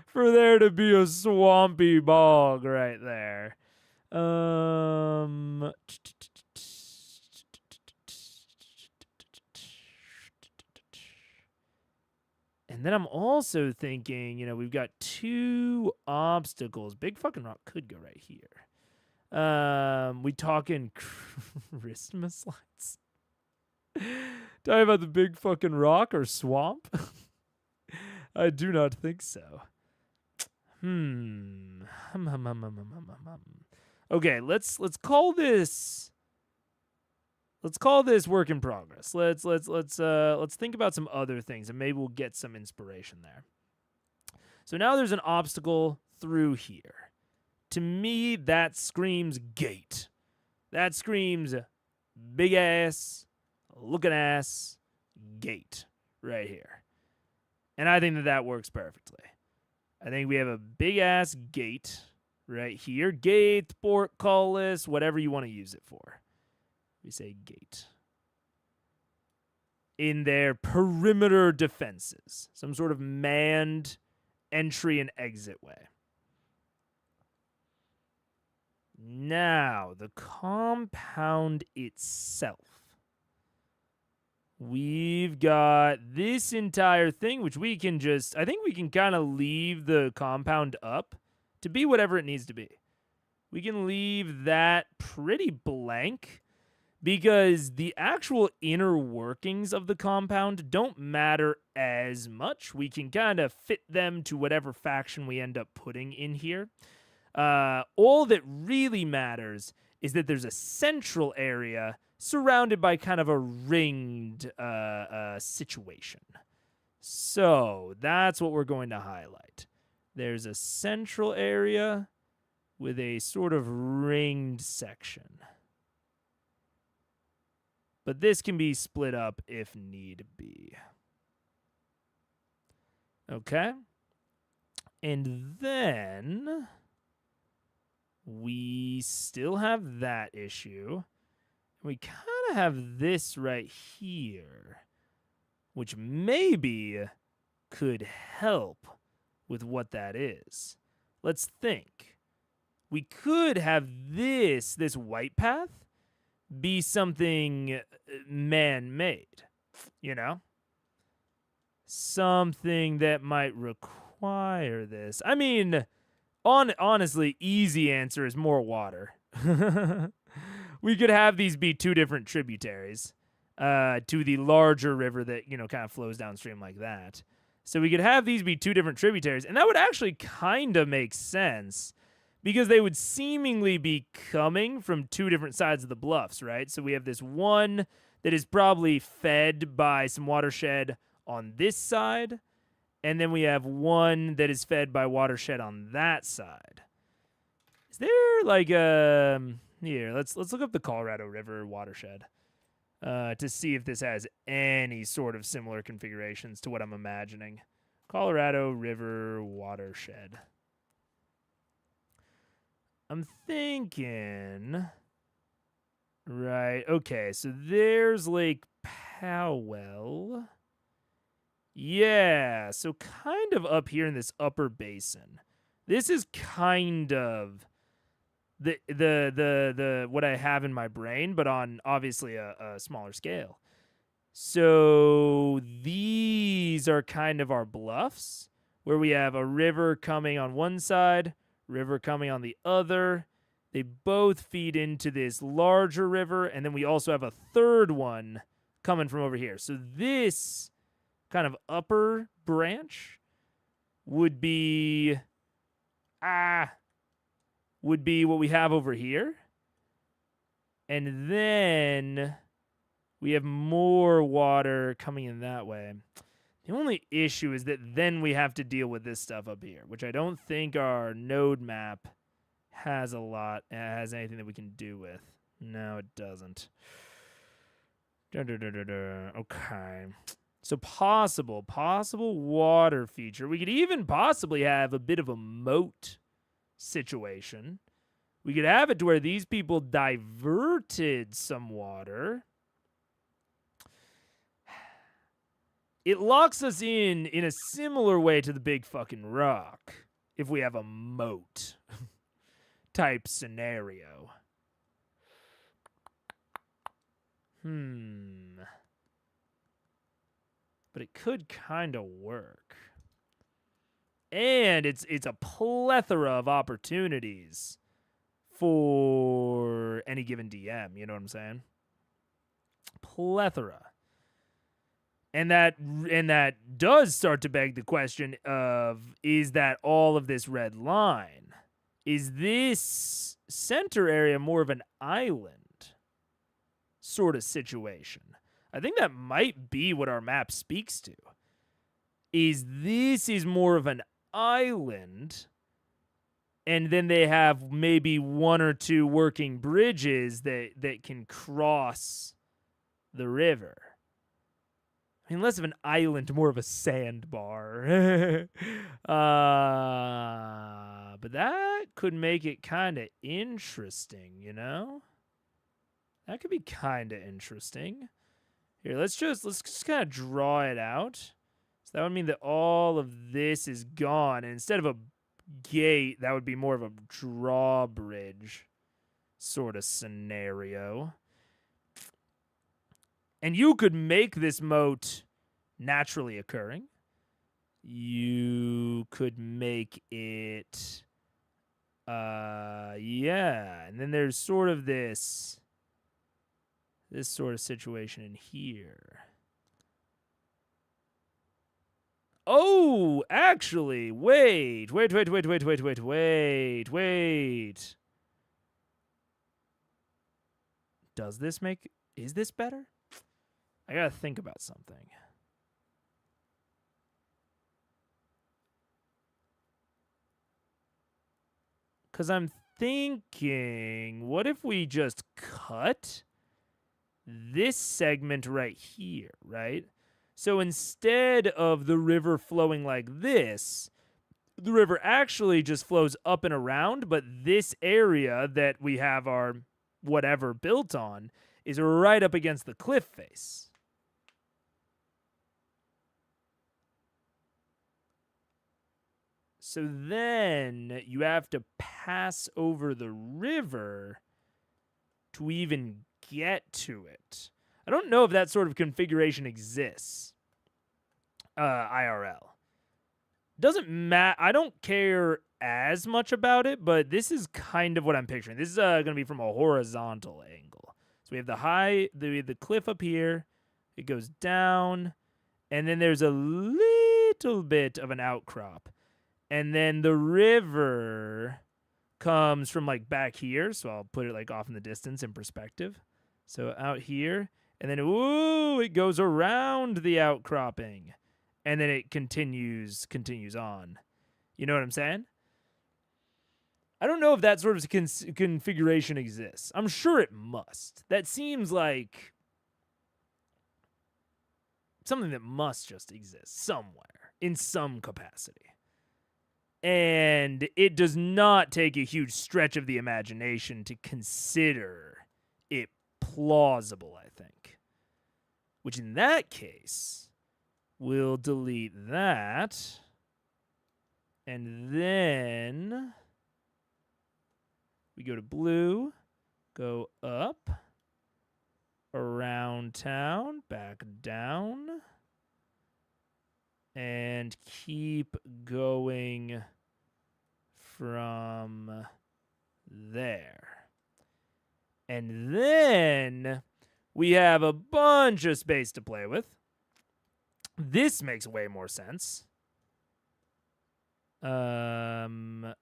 for there to be a swampy bog right there. And then I'm also thinking, we've got two obstacles. Big fucking rock could go right here. We talking Christmas lights? Talking about the big fucking rock or swamp? I do not think so. Okay, let's call this. Let's call this work in progress. Let's think about some other things, and maybe we'll get some inspiration there. So now there's an obstacle through here. To me, that screams gate. That screams big ass, looking ass gate right here. And I think that works perfectly. I think we have a big ass gate right here. Gate, portcullis, whatever you want to use it for. We say gate. In their perimeter defenses. Some sort of manned entry and exit way. Now, the compound itself. we've got this entire thing, which we can just, I think we can kind of leave the compound up to be whatever it needs to be. We can leave that pretty blank because the actual inner workings of the compound don't matter as much. We can kind of fit them to whatever faction we end up putting in here. All that really matters is that there's a central area surrounded by kind of a ringed situation. So that's what we're going to highlight. There's a central area with a sort of ringed section. But this can be split up if need be. Okay. And then we still have that issue. We kind of have this right here, which maybe could help with what that is. Let's think. We could have this white path be something man-made, you know? Something that might require this. I mean, honestly, easy answer is more water. We could have these be two different tributaries to the larger river that, you know, kind of flows downstream like that. So we could have these be two different tributaries, and that would actually kind of make sense because they would seemingly be coming from two different sides of the bluffs, right? So we have this one that is probably fed by some watershed on this side, and then we have one that is fed by watershed on that side. Is there like a... Here, let's look up the Colorado River watershed to see if this has any sort of similar configurations to what I'm imagining. Colorado River watershed. I'm thinking... Right, okay, so there's Lake Powell. Yeah, so kind of up here in this upper basin. This is kind of the what I have in my brain, but on obviously a smaller scale. So these are kind of our bluffs, where we have a river coming on one side, river coming on the other. They both feed into this larger river, and then we also have a third one coming from over here. So this kind of upper branch would be what we have over here. And then we have more water coming in that way. The only issue is that then we have to deal with this stuff up here, which I don't think our node map has anything that we can do with. No, it doesn't. Okay. So possible water feature. We could even possibly have a bit of a moat situation. We could have it to where these people diverted some water. It locks us in a similar way to the big fucking rock if we have a moat type scenario. But it could kind of work. And it's a plethora of opportunities for any given DM, you know what I'm saying? Plethora. And that does start to beg the question of, is that all of this red line? Is this center area more of an island sort of situation? I think that might be what our map speaks to. This is more of an island, and then they have maybe one or two working bridges that can cross the river. I mean, less of an island, more of a sandbar. But that could make it kind of interesting, you know? That could be kind of interesting. Here, let's just kind of draw it out. So that would mean that all of this is gone. And instead of a gate, that would be more of a drawbridge sort of scenario. And you could make this moat naturally occurring. You could make it, yeah. And then there's sort of this sort of situation in here. Oh, actually, wait. Does this make, is this better? I gotta think about something. Because I'm thinking, what if we just cut this segment right here, right? So instead of the river flowing like this, the river actually just flows up and around, but this area that we have our whatever built on is right up against the cliff face. So then you have to pass over the river to even get to it. I don't know if that sort of configuration exists. IRL. Doesn't matter. I don't care as much about it, but this is kind of what I'm picturing. This is going to be from a horizontal angle. So we have the cliff up here. It goes down, and then there's a little bit of an outcrop. And then the river comes from like back here. So I'll put it like off in the distance in perspective. So out here, and then, ooh, it goes around the outcropping. And then it continues on. You know what I'm saying? I don't know if that sort of configuration exists. I'm sure it must. That seems like something that must just exist somewhere in some capacity. And it does not take a huge stretch of the imagination to consider it plausible, I think. Which in that case, we'll delete that. And then we go to blue, go up, around town, back down, and keep going from there. And then we have a bunch of space to play with. This makes way more sense. The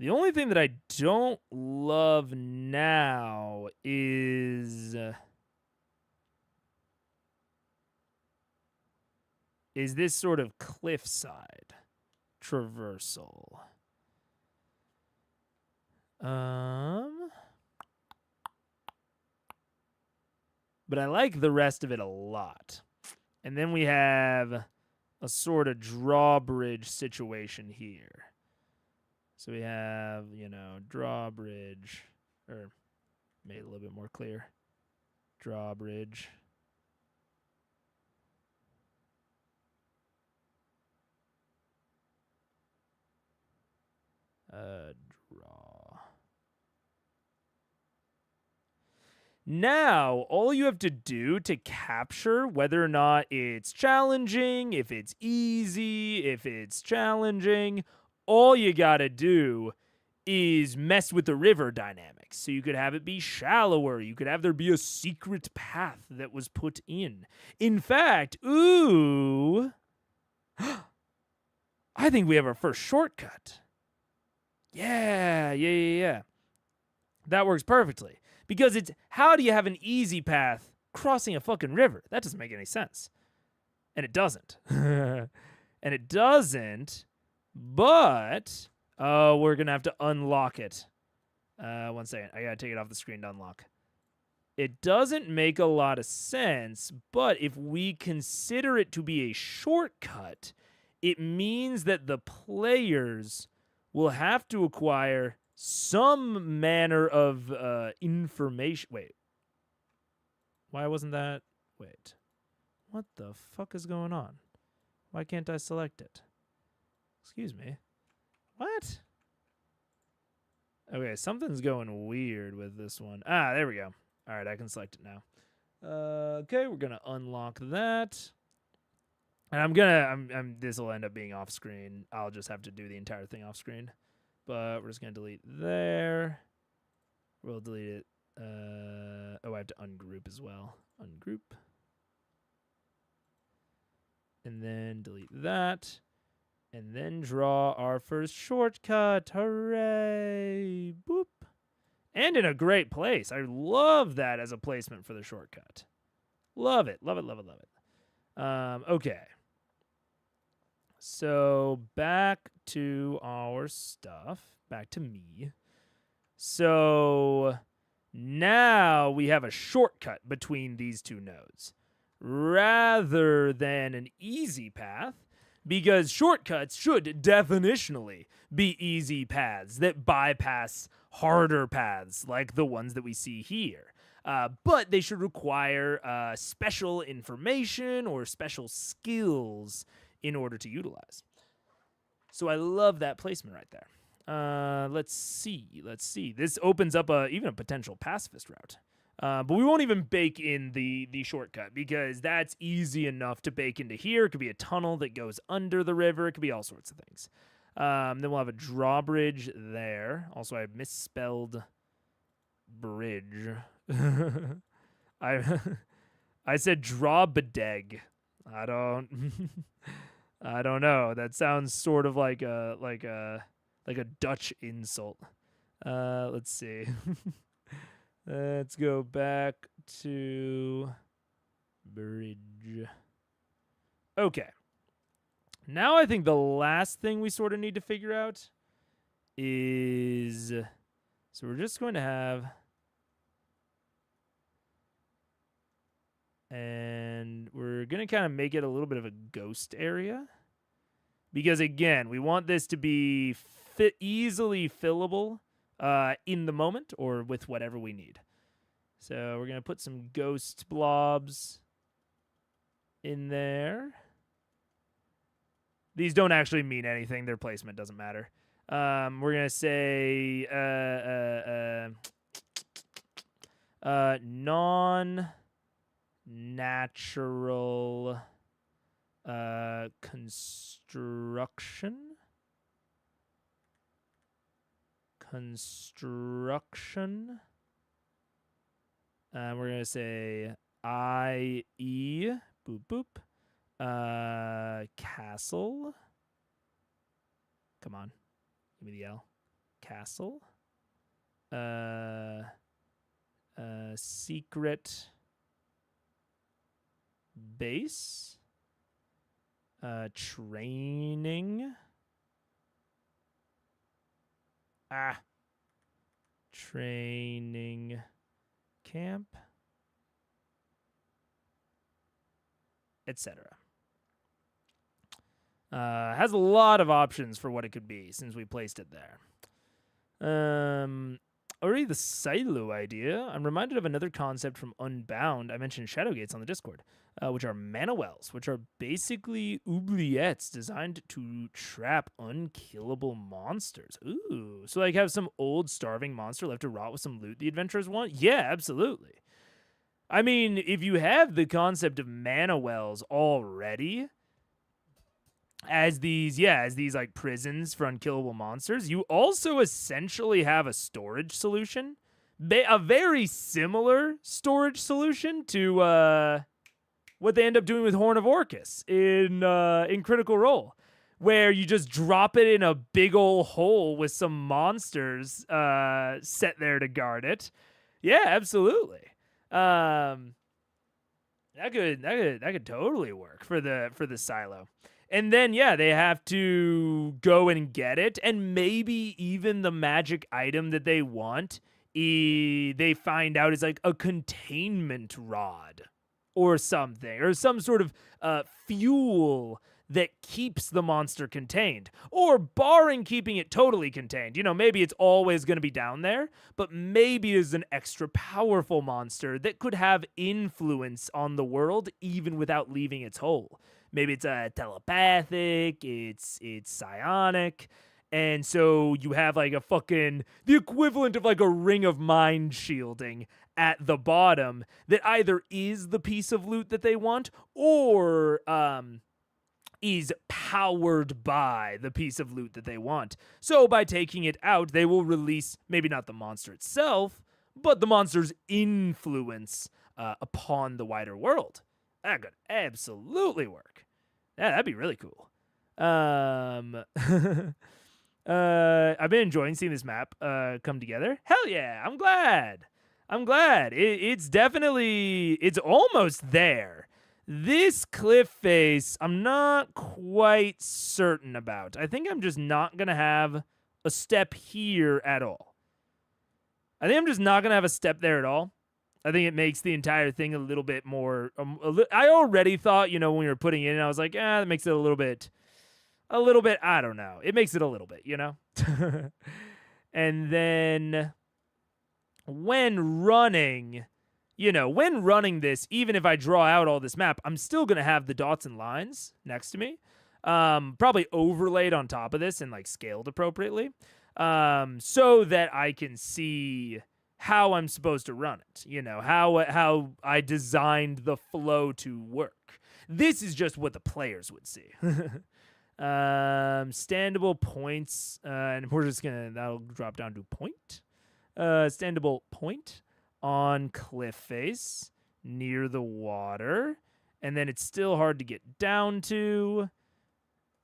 only thing that I don't love now is this sort of cliffside traversal. But I like the rest of it a lot. And then we have a sort of drawbridge situation here. So we have, drawbridge, or made it a little bit more clear. Drawbridge. Draw. Now, all you have to do to capture whether or not it's challenging, if it's easy, if it's challenging, all you gotta do is mess with the river dynamics. So you could have it be shallower. You could have there be a secret path that was put in. In fact, ooh, I think we have our first shortcut. Yeah. That works perfectly. Because it's, how do you have an easy path crossing a fucking river? That doesn't make any sense. And it doesn't. But we're going to have to unlock it. 1 second. I got to take it off the screen to unlock. It doesn't make a lot of sense, but if we consider it to be a shortcut, it means that the players will have to acquire some manner of information. Wait. Why wasn't that? Wait. What the fuck is going on? Why can't I select it? Excuse me. What? Okay, something's going weird with this one. Ah, there we go. All right, I can select it now. Okay, we're gonna unlock that. And I'm this will end up being off screen. I'll just have to do the entire thing off screen. But we're just gonna delete there. We'll delete it. Oh, I have to ungroup as well. Ungroup. And then delete that. And then draw our first shortcut. Hooray! Boop. And in a great place. I love that as a placement for the shortcut. Love it. Love it, love it, love it. Okay. So back to our stuff. Back to me. So now we have a shortcut between these two nodes rather than an easy path, because shortcuts should definitionally be easy paths that bypass harder paths like the ones that we see here. But they should require special information or special skills in order to utilize. So I love that placement right there. Let's see. This opens up even a potential pacifist route. But we won't even bake in the shortcut because that's easy enough to bake into here. It could be a tunnel that goes under the river. It could be all sorts of things. Then we'll have a drawbridge there. Also, I misspelled bridge. I said drawbedeg. I don't know. That sounds sort of like a Dutch insult. Let's see. Let's go back to bridge. Okay. Now I think the last thing we sort of need to figure out is, so we're just going to have, and we're going to kind of make it a little bit of a ghost area. Because again, we want this to be easily fillable in the moment or with whatever we need. So we're going to put some ghost blobs in there. These don't actually mean anything. Their placement doesn't matter. We're going to say non-natural construction. We're going to say IE, boop, boop, castle. Come on. Give me the L. Castle. Secret base. Training. Training camp, etc. Has a lot of options for what it could be since we placed it there. Already the silo idea. I'm reminded of another concept from Unbound. I mentioned shadow gates on the Discord, which are mana wells, which are basically oubliettes designed to trap unkillable monsters. Ooh, so like have some old starving monster left to rot with some loot the adventurers want? Yeah, absolutely. I mean, if you have the concept of mana wells already as these like prisons for unkillable monsters, you also essentially have a storage solution, a very similar storage solution to what they end up doing with Horn of Orcus in Critical Role, where you just drop it in a big old hole with some monsters set there to guard it. Yeah, absolutely. That could totally work for the silo. And then, yeah, they have to go and get it. And maybe even the magic item that they want, they find out is like a containment rod or something. Or some sort of fuel that keeps the monster contained. Or barring keeping it totally contained. You know, maybe it's always going to be down there. But maybe it's an extra powerful monster that could have influence on the world even without leaving its hole. Maybe it's telepathic, it's psionic, And so you have like a fucking the equivalent of like a ring of mind shielding at the bottom that either is the piece of loot that they want or is powered by the piece of loot that they want. So by taking it out, they will release maybe not the monster itself, but the monster's influence upon the wider world. That could absolutely work. Yeah, that'd be really cool. I've been enjoying seeing this map come together. Hell yeah, I'm glad. It's definitely, it's almost there. This cliff face, I'm not quite certain about. I think I'm just not going to have a step here at all. I think I'm just not going to have a step there at all. I think it makes the entire thing a little bit more. I already thought, when we were putting it in, I was like, that makes it a little bit, I don't know. It makes it a little bit, And then when running this, even if I draw out all this map, I'm still going to have the dots and lines next to me, probably overlaid on top of this and like scaled appropriately, so that I can see how I'm supposed to run it, how I designed the flow to work. This is just what the players would see. Standable points, and we're just that'll drop down to point. Standable point on cliff face near the water, and then it's still hard to get down to.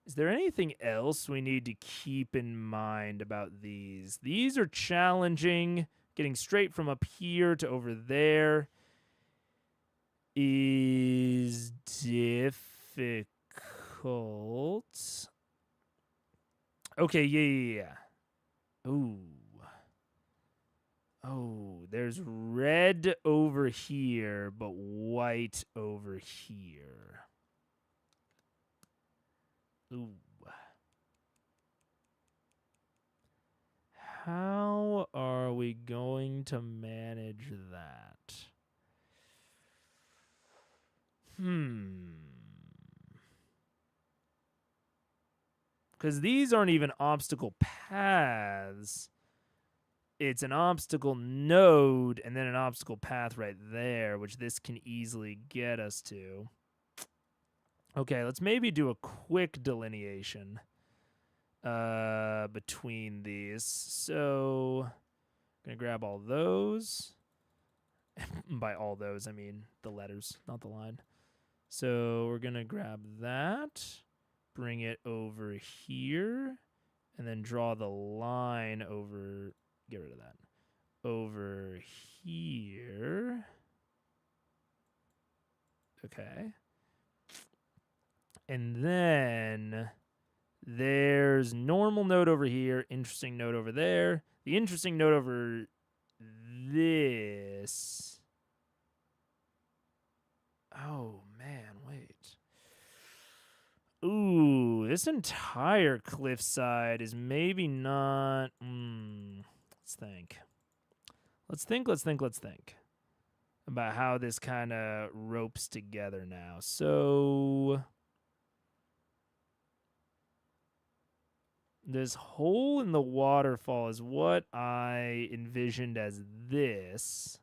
Is there anything else we need to keep in mind about these? These are challenging. Getting straight from up here to over there is difficult. Okay, yeah. Ooh. Oh, there's red over here, but white over here. Ooh. How are we going to manage that? Because these aren't even obstacle paths. It's an obstacle node and then an obstacle path right there, which this can easily get us to. Okay, let's maybe do a quick delineation between these. So, I'm going to grab all those. By all those, I mean the letters, not the line. So, we're going to grab that, bring it over here, and then draw the line over. Get rid of that. Over here. Okay. And then there's normal node over here, interesting node over there. The interesting node over this. Oh, man, wait. Ooh, this entire cliffside is maybe not. Let's think about how this kind of ropes together now. So this hole in the waterfall is what I envisioned as this.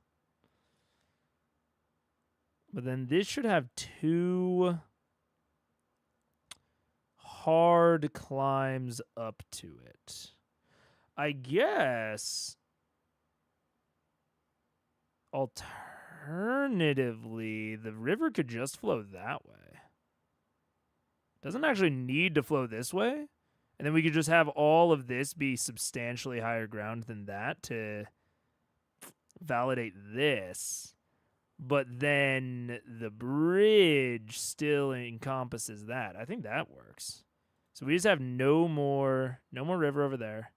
But then this should have two hard climbs up to it. I guess alternatively, the river could just flow that way. Doesn't actually need to flow this way. And then we could just have all of this be substantially higher ground than that to validate this. But then the bridge still encompasses that. I think that works. So we just have no more river over there.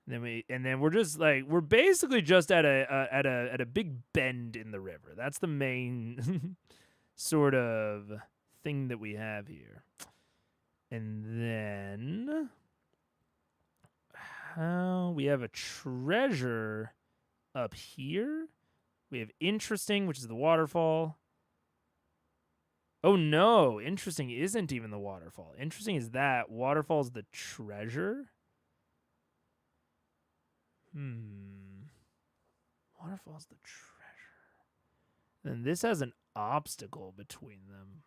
And then we're just like we're basically just at a big bend in the river. That's the main sort of thing that we have here. And then we have a treasure up here. We have interesting, which is the waterfall. Oh no, interesting isn't even the waterfall. Interesting is that waterfall's the treasure. Waterfall's the treasure. Then this has an obstacle between them.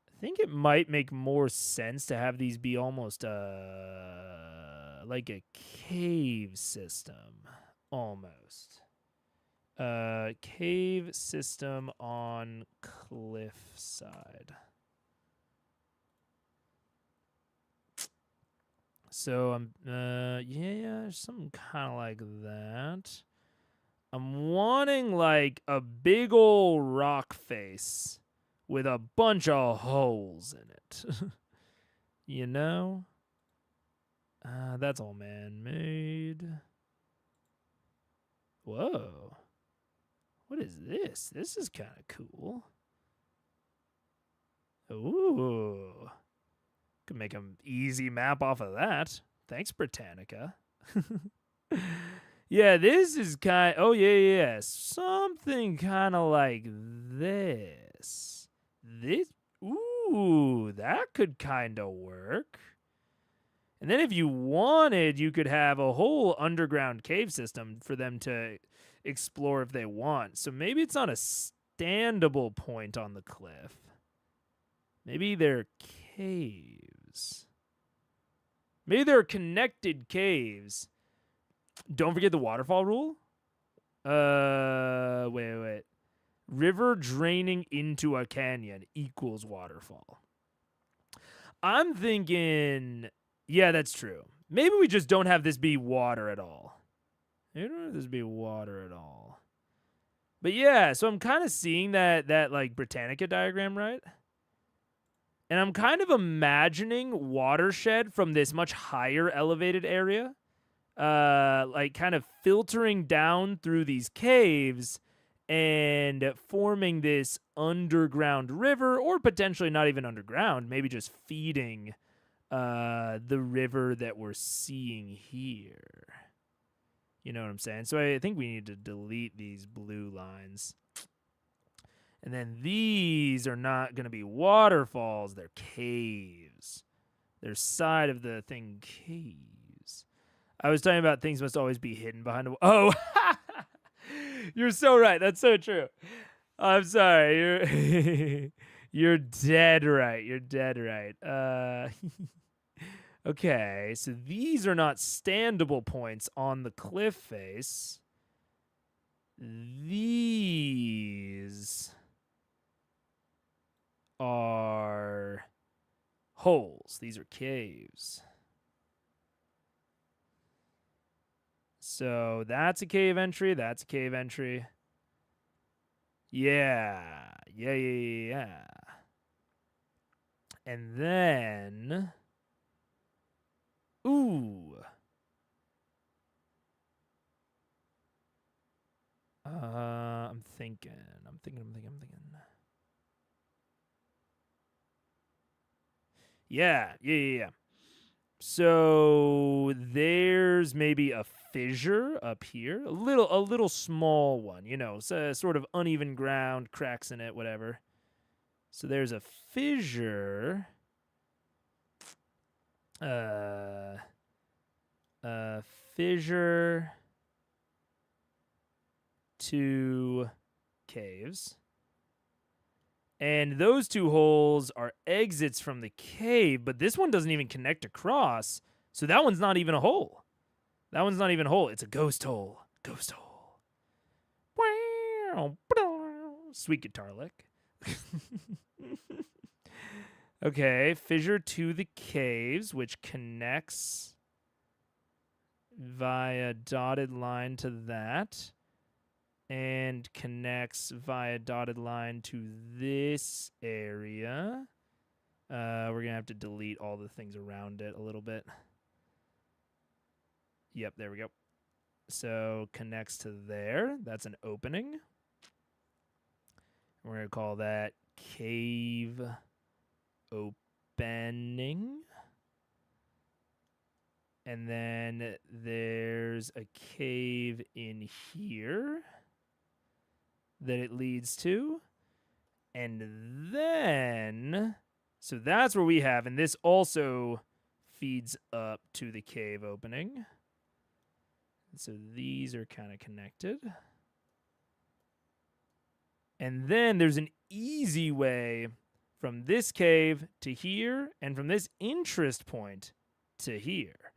I think it might make more sense to have these be almost like a cave system. Almost. Cave system on cliffside. So yeah, something kind of like that. I'm wanting like a big old rock face with a bunch of holes in it. You know? That's all man-made. Whoa. What is this? This is kind of cool. Ooh. Could make an easy map off of that. Thanks, Britannica. Yeah, this is kind. Oh yeah. Something kind of like this. Ooh, that could kind of work. And then if you wanted, you could have a whole underground cave system for them to explore if they want. So maybe it's not a standable point on the cliff. Maybe they're caves. Maybe they're connected caves. Don't forget the waterfall rule. Wait. River draining into a canyon equals waterfall. I'm thinking, yeah, that's true. Maybe we just don't have this be water at all. Maybe we don't have this be water at all. But yeah, so I'm kind of seeing that like Britannica diagram, right? And I'm kind of imagining watershed from this much higher elevated area, like kind of filtering down through these caves and forming this underground river, or potentially not even underground, maybe just feeding the river that we're seeing here. You know what I'm saying? So I think we need to delete these blue lines. And then these are not going to be waterfalls. They're caves. They're side of the thing caves. I was talking about things must always be hidden behind a... Oh! You're so right. That's so true. I'm sorry. You're dead right. You're dead right. Okay, so these are not standable points on the cliff face. These are holes. These are caves. So that's a cave entry. That's a cave entry. Yeah. And then... Ooh. I'm thinking. Yeah. So there's maybe a fissure up here, a little small one, you know, so sort of uneven ground, cracks in it, whatever. So there's a fissure. Fissure. 2 caves. And those 2 holes are exits from the cave, but this one doesn't even connect across. So that one's not even a hole. It's a ghost hole. Sweet guitar lick. Okay, fissure to the caves, which connects via dotted line to that. And connects via dotted line to this area. We're going to have to delete all the things around it a little bit. Yep, there we go. So connects to there. That's an opening. We're going to call that cave opening. And then there's a cave in here that it leads to. And then, so that's where we have, and this also feeds up to the cave opening. So these are kind of connected. And then there's an easy way from this cave to here and from this interest point to here.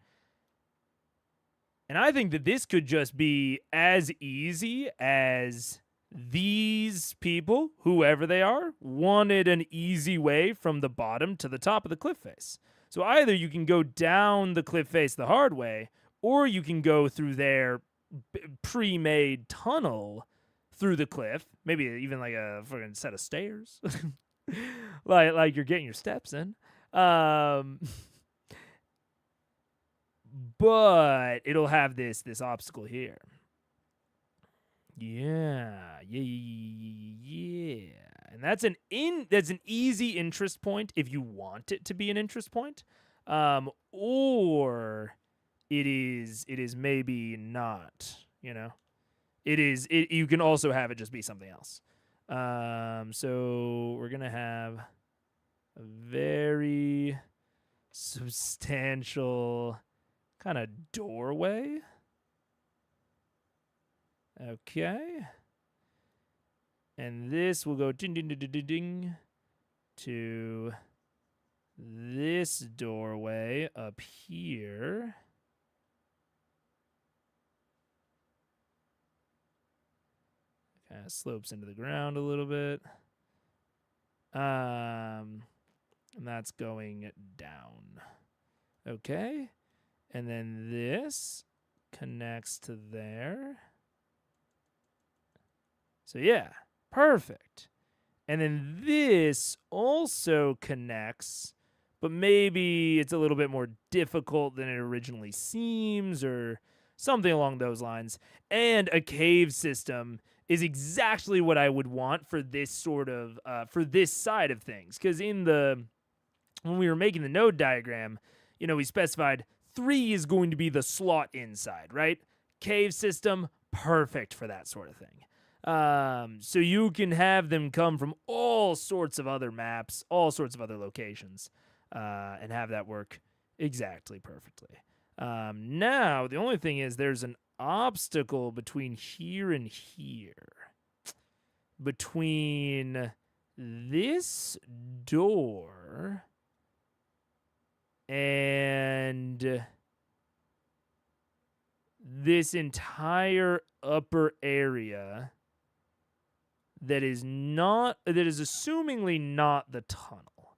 And I think that this could just be as easy as these people, whoever they are, wanted an easy way from the bottom to the top of the cliff face. So either you can go down the cliff face the hard way, or you can go through their pre-made tunnel through the cliff, maybe even like a fucking set of stairs, like you're getting your steps in. But it'll have this obstacle here. Yeah. And that's an easy interest point if you want it to be an interest point. Or it is maybe not, you know. You can also have it just be something else. So we're going to have a very substantial kind of doorway. Okay. And this will go ding, ding, ding, ding, ding, to this doorway up here. Kind of slopes into the ground a little bit. And that's going down. Okay. And then this connects to there. So yeah, perfect. And then this also connects, but maybe it's a little bit more difficult than it originally seems or something along those lines. And a cave system is exactly what I would want for this sort of, for this side of things. Because when we were making the node diagram, you know, we specified 3 is going to be the slot inside, right? Cave system, perfect for that sort of thing. So you can have them come from all sorts of other maps, all sorts of other locations, and have that work exactly perfectly. Now, the only thing is there's an obstacle between here and here. Between this door and this entire upper area that is assumingly not the tunnel,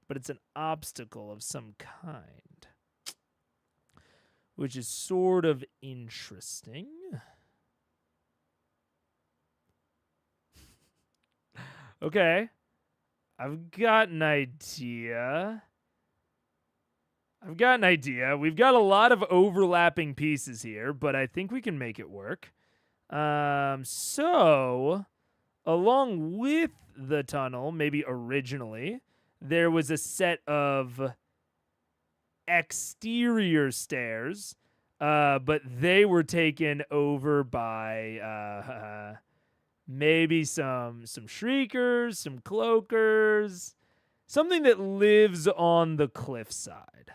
but it's an obstacle of some kind, which is sort of interesting. Okay, I've got an idea. We've got a lot of overlapping pieces here, but I think we can make it work. So, along with the tunnel, maybe originally, there was a set of exterior stairs, but they were taken over by maybe some shriekers, some cloakers, something that lives on the cliffside.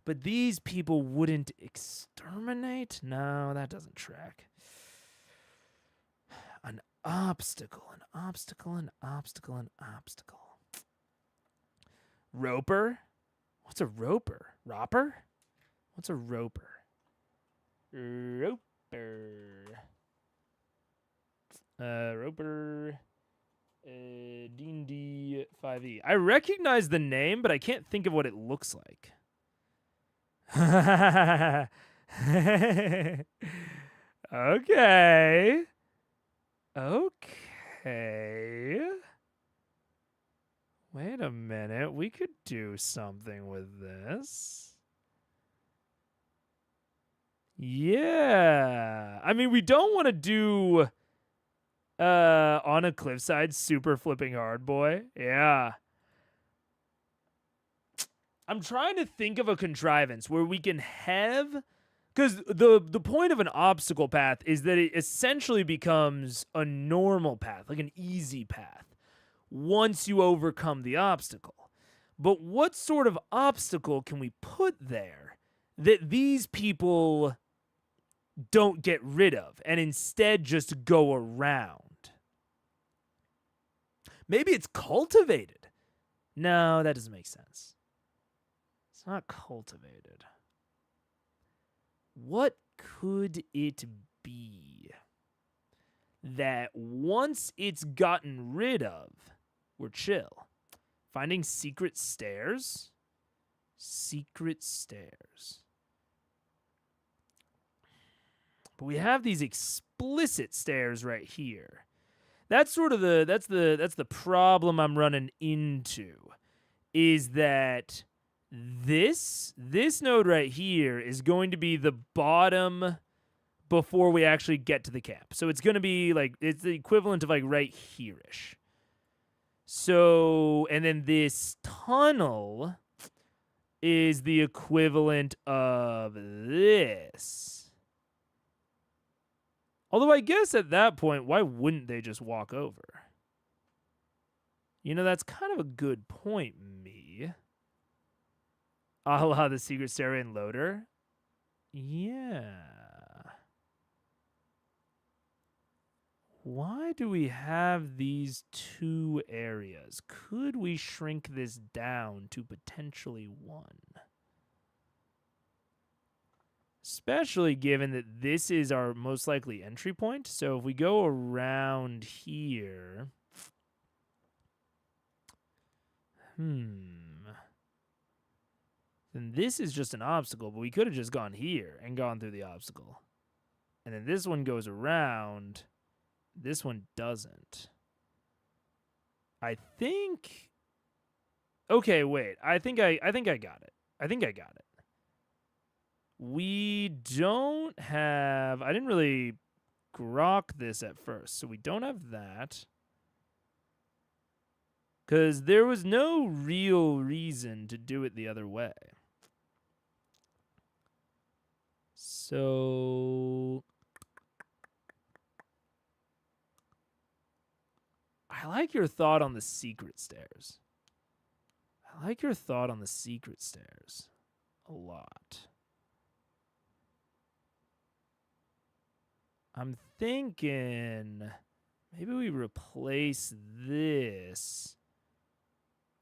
But these people wouldn't exterminate? No, that doesn't track. An obstacle. Roper? What's a roper? Ropper? What's a roper? Roper. D&D 5e. I recognize the name, but I can't think of what it looks like. Okay. Wait a minute. We could do something with this. Yeah. I mean, we don't want to do on a cliffside super flipping hard boy. Yeah. I'm trying to think of a contrivance where we can have, because the point of an obstacle path is that it essentially becomes a normal path, like an easy path. once you overcome the obstacle. But what sort of obstacle can we put there that these people don't get rid of and instead just go around? Maybe it's cultivated. No, that doesn't make sense. It's not cultivated. What could it be that once it's gotten rid of, we're chill? Finding secret stairs? Secret stairs. But we have these explicit stairs right here. That's sort of the problem I'm running into, is that this node right here is going to be the bottom before we actually get to the camp. So it's going to be like, it's the equivalent of like right here-ish. So, and then this tunnel is the equivalent of this. Although I guess at that point, why wouldn't they just walk over? You know, that's kind of a good point, me. A la the Secret Stairway and Loader. Yeah. Why do we have these two areas? Could we shrink this down to potentially one? Especially given that this is our most likely entry point. So if we go around here... then this is just an obstacle, but we could have just gone here and gone through the obstacle. And then this one goes around. This one doesn't. I think... Okay, wait. I think I got it. I think I got it. We don't have... I didn't really grok this at first, so we don't have that. Because there was no real reason to do it the other way. So... I like your thought on the secret stairs. I like your thought on the secret stairs a lot. I'm thinking maybe we replace this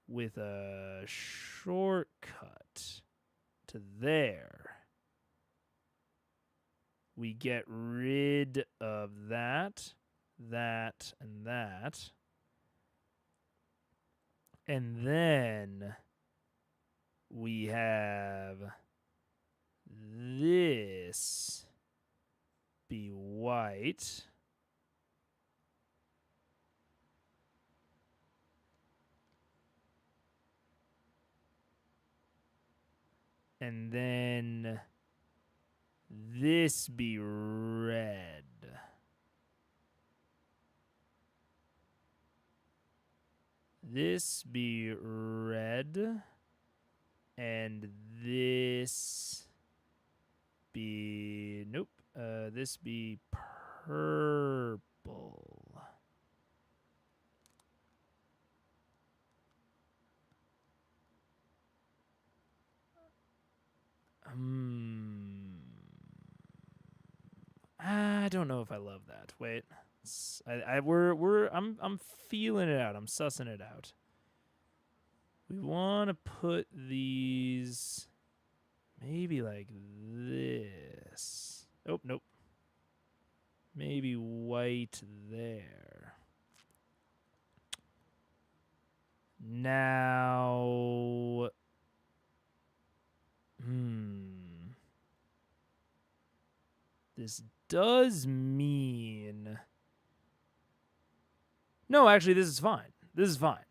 with a shortcut to there. We get rid of that, that, and that. And then we have this be white. And then this be red. This be red. And this be... Nope. This be purple. I don't know if I love that. Wait. I'm feeling it out. I'm sussing it out. We want to put these maybe like this. Oh, nope. Maybe white there. Now, this does mean... No, actually, this is fine. This is fine.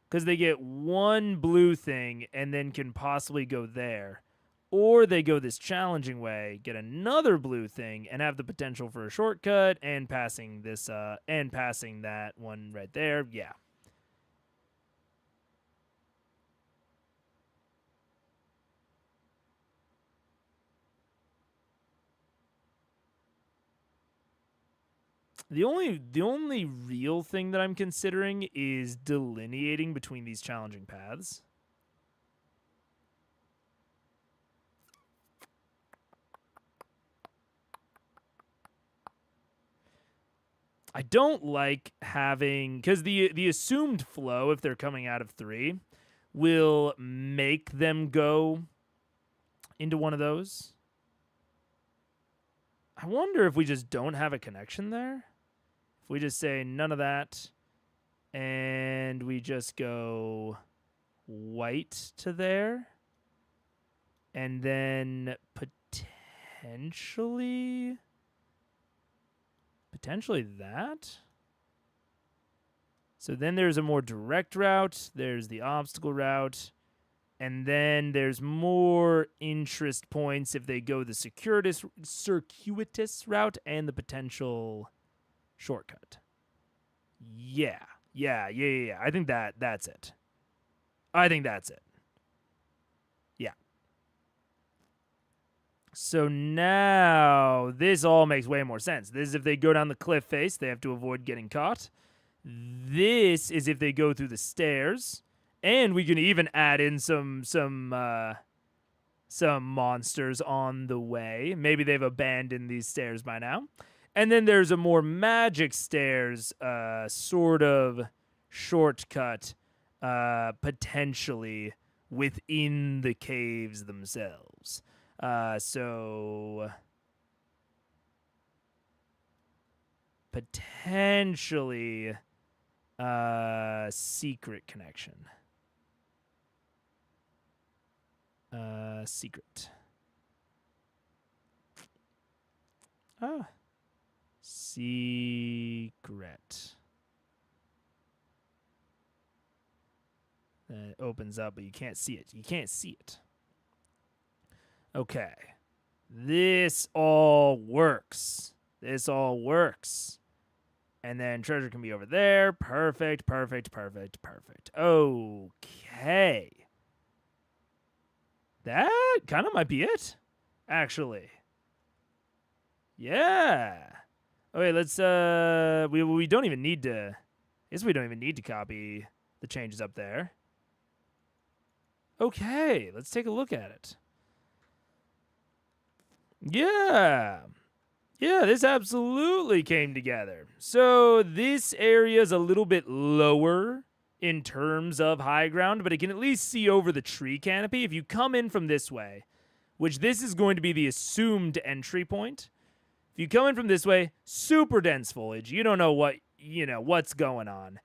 Because they get one blue thing and then can possibly go there. Or they go this challenging way, get another blue thing, and have the potential for a shortcut and passing this and passing that one right there. Yeah. The only real thing that I'm considering is delineating between these challenging paths. I don't like having, because the assumed flow, if they're coming out of 3, will make them go into one of those. I wonder if we just don't have a connection there. If we just say none of that, and we just go white to there, and then potentially that. So then there's a more direct route, there's the obstacle route, and then there's more interest points if they go the circuitous route and the potential shortcut. Yeah. I think that's it. Yeah. So now this all makes way more sense. This is if they go down the cliff face, they have to avoid getting caught. This is if they go through the stairs, and we can even add in some monsters on the way. Maybe they've abandoned these stairs by now. And then there's a more magic stairs sort of shortcut potentially within the caves themselves. So potentially secret connection. Secret. Secret. It opens up, but you can't see it. Okay. This all works. And then treasure can be over there. Perfect. Okay. That kind of might be it, actually. Yeah. Okay, let's we don't even need to, I guess we don't even need to copy the changes up there. Okay, let's take a look at it. Yeah, this absolutely came together. So this area is a little bit lower in terms of high ground, but it can at least see over the tree canopy. If you come in from this way, which this is going to be the assumed entry point, if you come in from this way, super dense foliage. You don't know what's going on.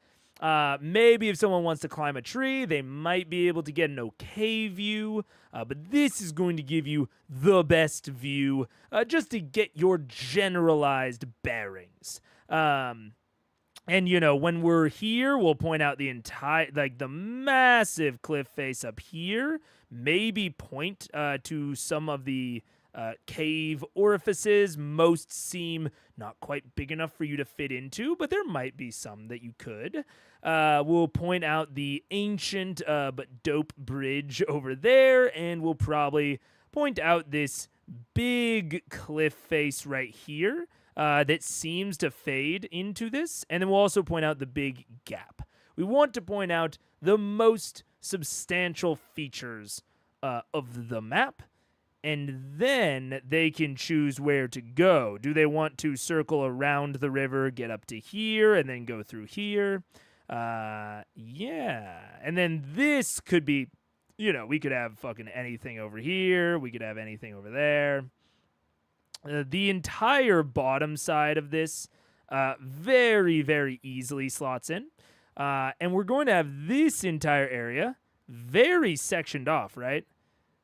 Maybe if someone wants to climb a tree, they might be able to get an okay view, but this is going to give you the best view just to get your generalized bearings. And, when we're here, we'll point out the the massive cliff face up here, maybe point to some of the cave orifices. Most seem not quite big enough for you to fit into, but there might be some that you could. We'll point out the ancient but dope bridge over there, and we'll probably point out this big cliff face right here that seems to fade into this, and then we'll also point out the big gap. We want to point out the most substantial features of the map, and then they can choose where to go. Do they want to circle around the river, get up to here, and then go through here? Yeah. And then this could be, we could have fucking anything over here. We could have anything over there. The entire bottom side of this very, very easily slots in. And we're going to have this entire area very sectioned off, right?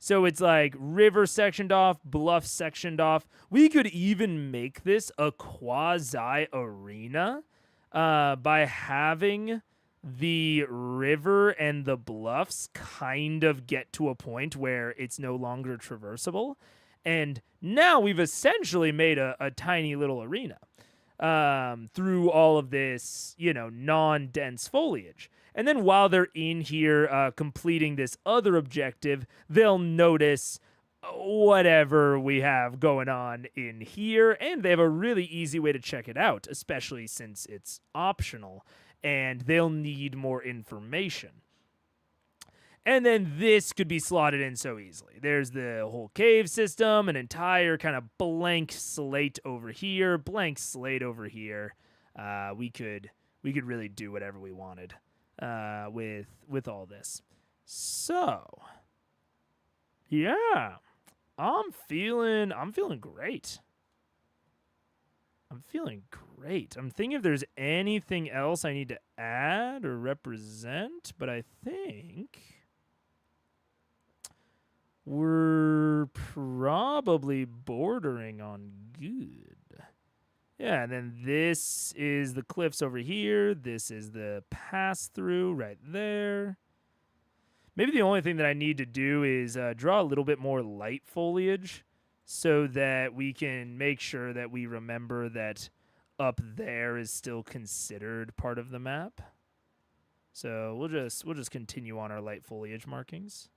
So it's like river sectioned off, bluff sectioned off. We could even make this a quasi-arena by having the river and the bluffs kind of get to a point where it's no longer traversable. And now we've essentially made a tiny little arena through all of this, non-dense foliage. And then while they're in here completing this other objective, they'll notice whatever we have going on in here, and they have a really easy way to check it out, especially since it's optional and they'll need more information. And then this could be slotted in so easily. There's the whole cave system, an entire kind of blank slate over here, blank slate over here. We could really do whatever we wanted with all this. So yeah, I'm feeling great. I'm feeling great. I'm thinking if there's anything else I need to add or represent, but I think we're probably bordering on good. Yeah, and then this is the cliffs over here. This is the pass-through right there. Maybe the only thing that I need to do is draw a little bit more light foliage so that we can make sure that we remember that up there is still considered part of the map. So we'll just continue on our light foliage markings.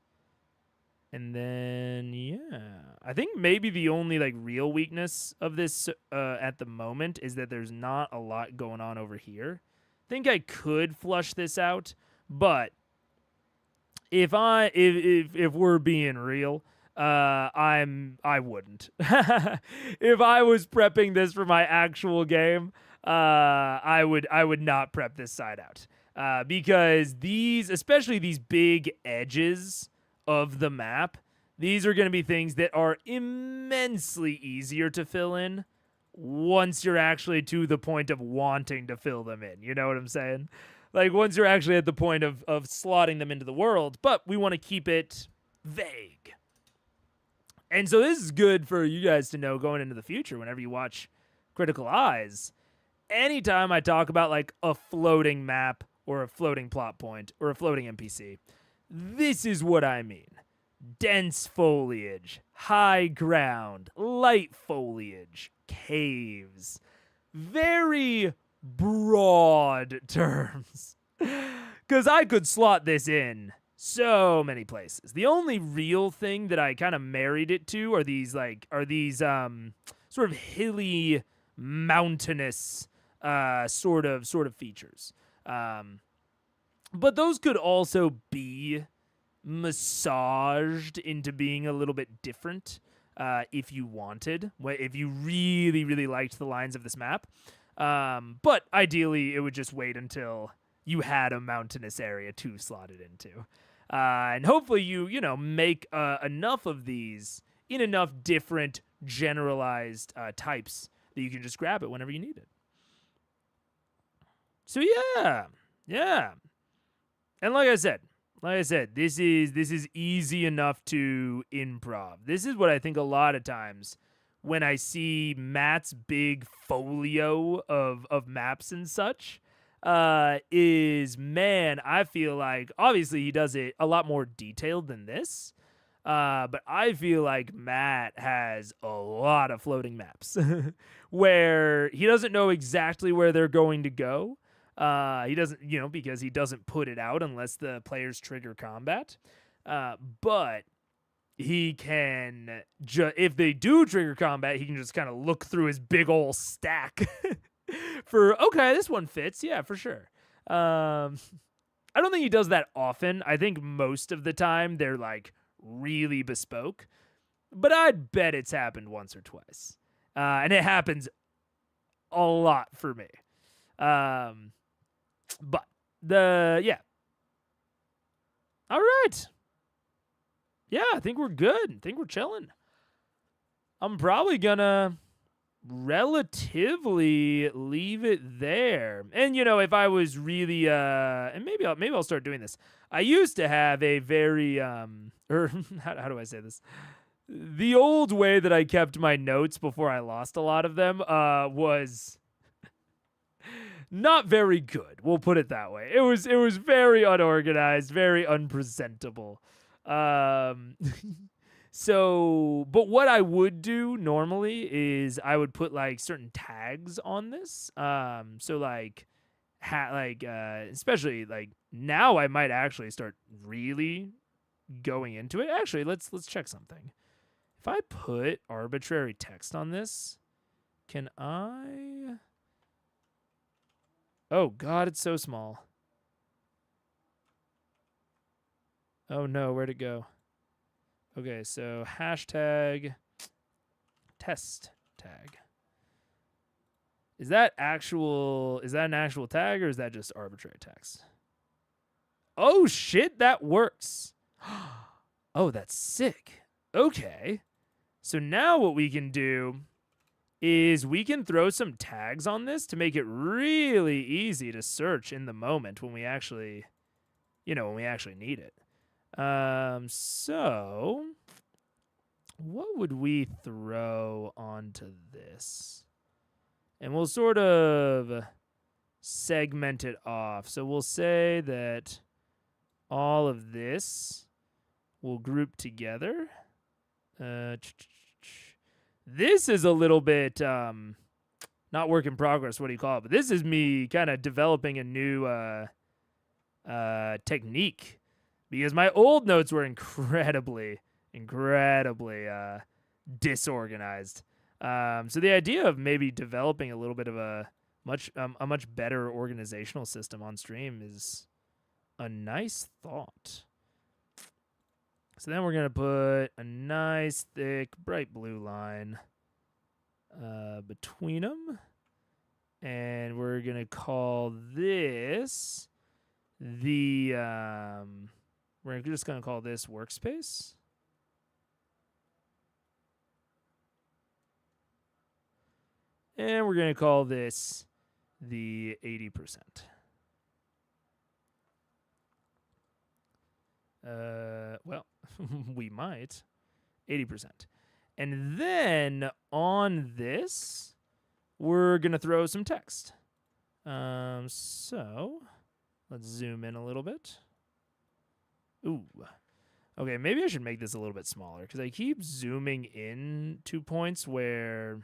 And then, yeah, I think maybe the only like real weakness of this at the moment is that there's not a lot going on over here. I think I could flush this out, but if we're being real, I wouldn't. If I was prepping this for my actual game, I would not prep this side out because especially these big edges of the map, these are going to be things that are immensely easier to fill in once you're actually to the point of wanting to fill them in. You know what I'm saying? Like once you're actually at the point of slotting them into the world, but we want to keep it vague. And so this is good for you guys to know going into the future whenever you watch Critical Eyes. Anytime I talk about like a floating map or a floating plot point or a floating NPC, this is what I mean. Dense foliage, high ground, light foliage, caves. Very broad terms. Because I could slot this in so many places. The only real thing that I kind of married it to are these sort of hilly, mountainous sort of features. But those could also be massaged into being a little bit different if you wanted, if you really, really liked the lines of this map. But ideally, it would just wait until you had a mountainous area to slot it into. And hopefully you make enough of these in enough different generalized types that you can just grab it whenever you need it. So yeah. And like I said, this is easy enough to improv. This is what I think a lot of times when I see Matt's big folio of maps and such, is, man, I feel like, obviously he does it a lot more detailed than this, but I feel like Matt has a lot of floating maps where he doesn't know exactly where they're going to go. He doesn't, because he doesn't put it out unless the players trigger combat. But he can, if they do trigger combat, he can just kind of look through his big old stack for, okay, this one fits. Yeah, for sure. I don't think he does that often. I think most of the time they're like really bespoke, but I'd bet it's happened once or twice. And it happens a lot for me. But all right. Yeah, I think we're good. I think we're chilling. I'm probably gonna relatively leave it there. And if I was really and maybe I'll start doing this. I used to have a very or how do I say this? The old way that I kept my notes before I lost a lot of them was not very good. We'll put it that way. It was very unorganized, very unpresentable. So, but what I would do normally is I would put like certain tags on this. So like, especially like now I might actually start really going into it. Actually, let's check something. If I put arbitrary text on this, can I? Oh, God, it's so small. Oh, no, where'd it go? Okay, so hashtag test tag. Is that an actual tag, or is that just arbitrary text? Oh, shit, that works. Oh, that's sick. Okay. So now what we can do is we can throw some tags on this to make it really easy to search in the moment when we actually, need it. So what would we throw onto this? And we'll sort of segment it off. So we'll say that all of this will group together. This is a little bit not work in progress. What do you call it? But this is me kind of developing a new technique, because my old notes were incredibly disorganized. So the idea of maybe developing a little bit of a much better organizational system on stream is a nice thought. So then we're going to put a nice, thick, bright blue line between them. And we're going to call this we're just going to call this workspace. And we're going to call this the 80%. Well, we might. 80%. And then on this, we're going to throw some text. So let's zoom in a little bit. Ooh. Okay, maybe I should make this a little bit smaller, because I keep zooming in to points where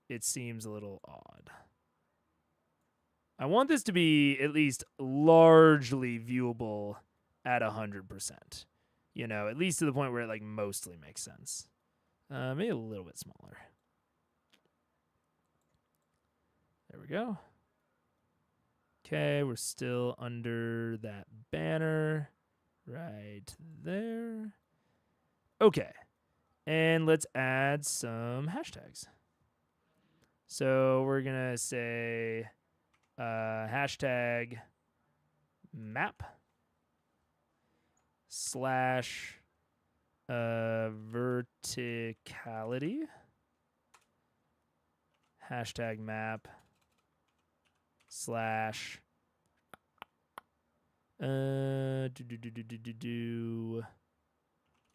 it seems a little odd. I want this to be at least largely viewable at 100%. At least to the point where it like mostly makes sense. Maybe a little bit smaller. There we go. Okay, we're still under that banner right there. Okay, and let's add some hashtags. So we're gonna say hashtag map / verticality. Hashtag map /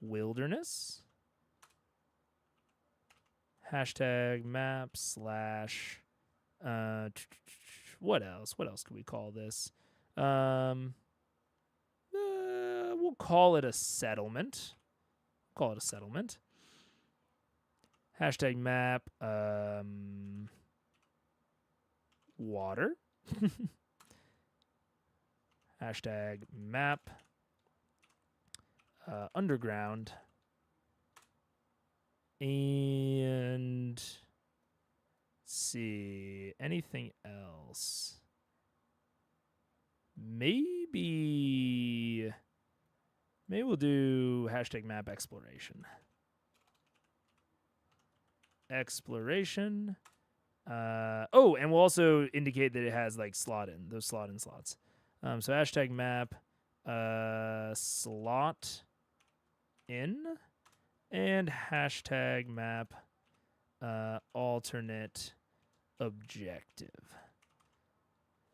wilderness. Hashtag map / what else? What else could we call this? We'll call it a settlement. Hashtag map water. Hashtag map underground. And let's see, anything else? Maybe we'll do hashtag map exploration. And we'll also indicate that it has like those slot in slots. So hashtag map slot in, and hashtag map alternate objective.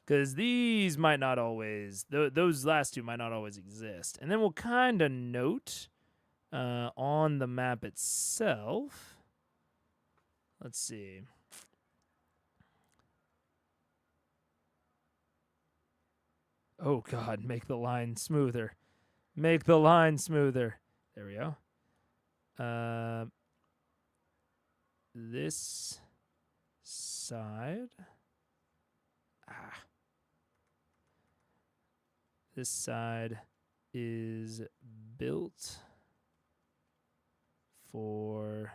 Because these might not always, those last two might not always exist. And then we'll kind of note on the map itself. Let's see. Oh, God, make the line smoother. Make the line smoother. There we go. This side. This side is built for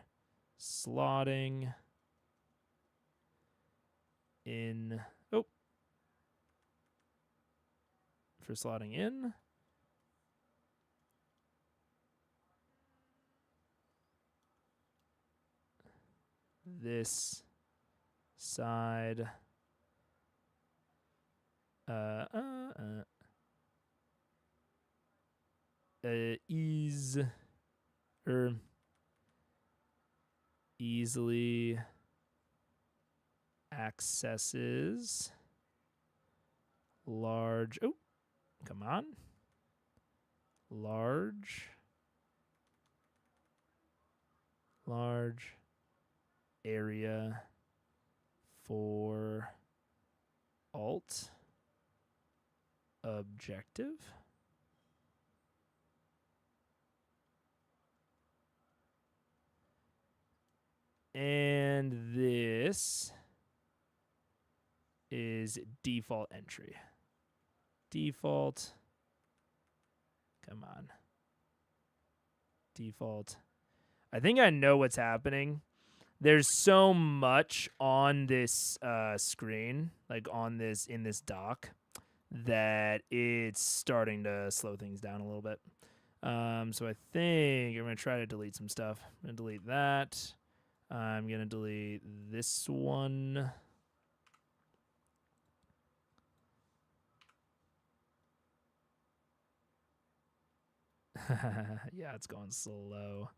slotting in. Oh, for slotting in. This side. Easily accesses large. Oh, come on. Large area for alt objective. And this is default entry. Default. Come on. Default. I think I know what's happening. There's so much on this screen, like on this in this dock, that it's starting to slow things down a little bit. So I think I'm gonna try to delete some stuff. I'm gonna delete that. I'm gonna delete this one. Yeah, it's going slow.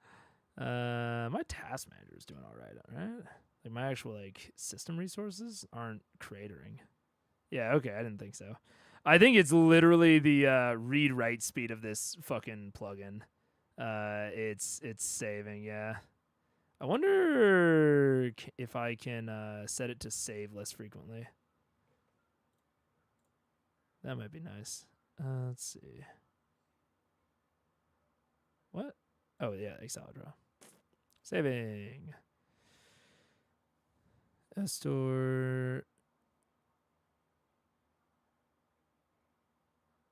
My task manager is doing all right. Like my actual like system resources aren't cratering. Yeah, okay, I didn't think so. I think it's literally the read-write speed of this fucking plugin. It's saving, yeah. I wonder if I can set it to save less frequently. That might be nice. Let's see. What? Oh, yeah, Excel draw. Saving. Store.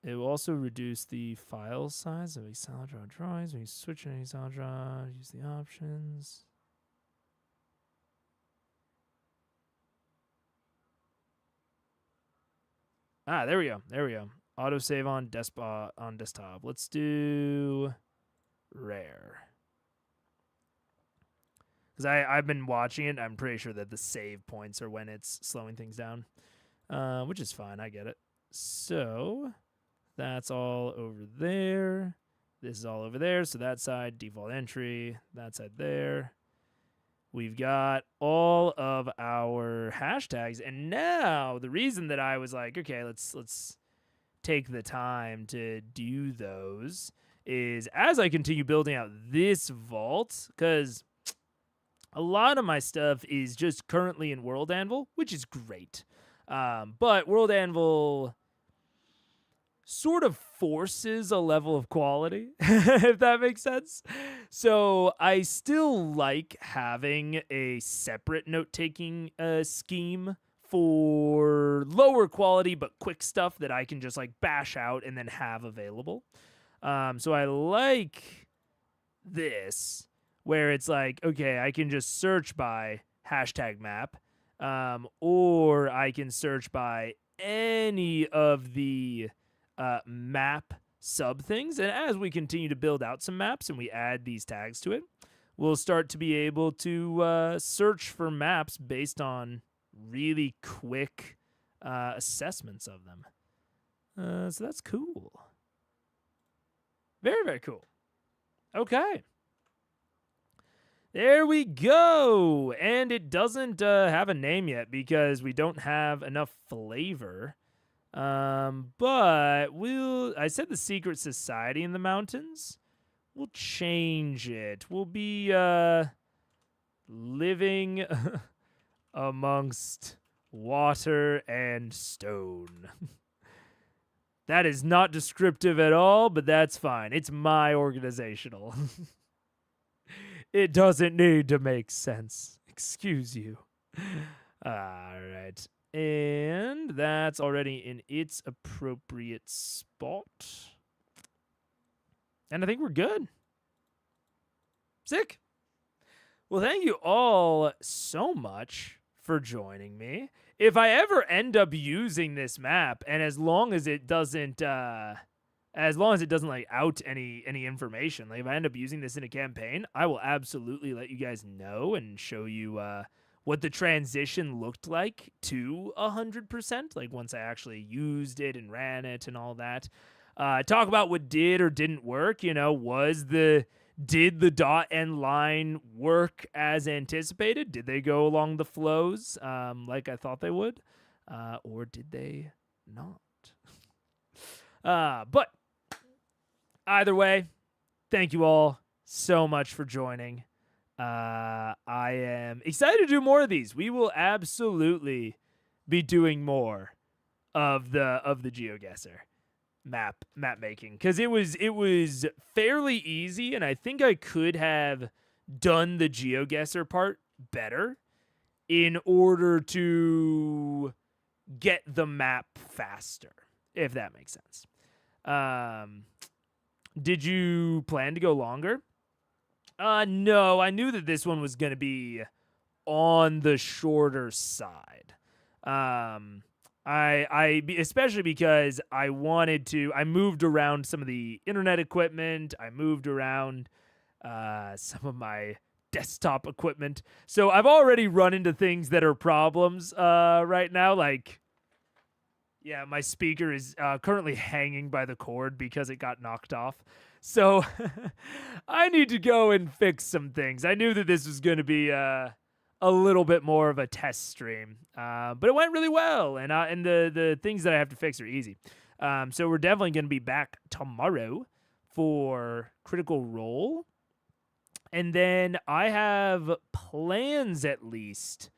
It will also reduce the file size of Excel draw drawings. When you switch in Excel draw, use the options. Ah, there we go. There we go. Autosave on desktop. Let's do rare. Because I've been watching it. I'm pretty sure that the save points are when it's slowing things down, which is fine. I get it. So that's all over there. This is all over there. So that side, default entry. That side there. We've got all of our hashtags. And now the reason that I was like, okay, let's take the time to do those is as I continue building out this vault, because a lot of my stuff is just currently in World Anvil, which is great. But World Anvil sort of forces a level of quality, if that makes sense. So I still like having a separate note-taking scheme for lower quality but quick stuff that I can just like bash out and then have available. So I like this, where it's like, okay, I can just search by hashtag map, or I can search by any of the map sub things. And as we continue to build out some maps and we add these tags to it, we'll start to be able to search for maps based on really quick assessments of them. So that's cool. Very, very cool. Okay. There we go. And it doesn't have a name yet because we don't have enough flavor. But I said the secret society in the mountains. We'll change it. We'll be living amongst water and stone. That is not descriptive at all, but that's fine. It's my organizational. It doesn't need to make sense. Excuse you. All right. And that's already in its appropriate spot. And I think we're good. Sick. Well, thank you all so much for joining me. If I ever end up using this map, and as long as it doesn't like out any information, like if I end up using this in a campaign, I will absolutely let you guys know and show you what the transition looked like to 100%, like once I actually used it and ran it and all that. Talk about what did or didn't work. Did the dot and line work as anticipated? Did they go along the flows like I thought they would? Or did they not? But either way, thank you all so much for joining. I am excited to do more of these. We will absolutely be doing more of the Geoguessr map making, because it was fairly easy, and I think I could have done the Geoguessr part better in order to get the map faster, if that makes sense. Did you plan to go longer? No, I knew that this one was going to be on the shorter side. I especially because I moved around some of the internet equipment. I moved around some of my desktop equipment. So I've already run into things that are problems right now. Like, yeah, my speaker is currently hanging by the cord because it got knocked off. So I need to go and fix some things. I knew that this was going to be a little bit more of a test stream, but it went really well, and the things that I have to fix are easy. So we're definitely going to be back tomorrow for Critical Role, and then I have plans at least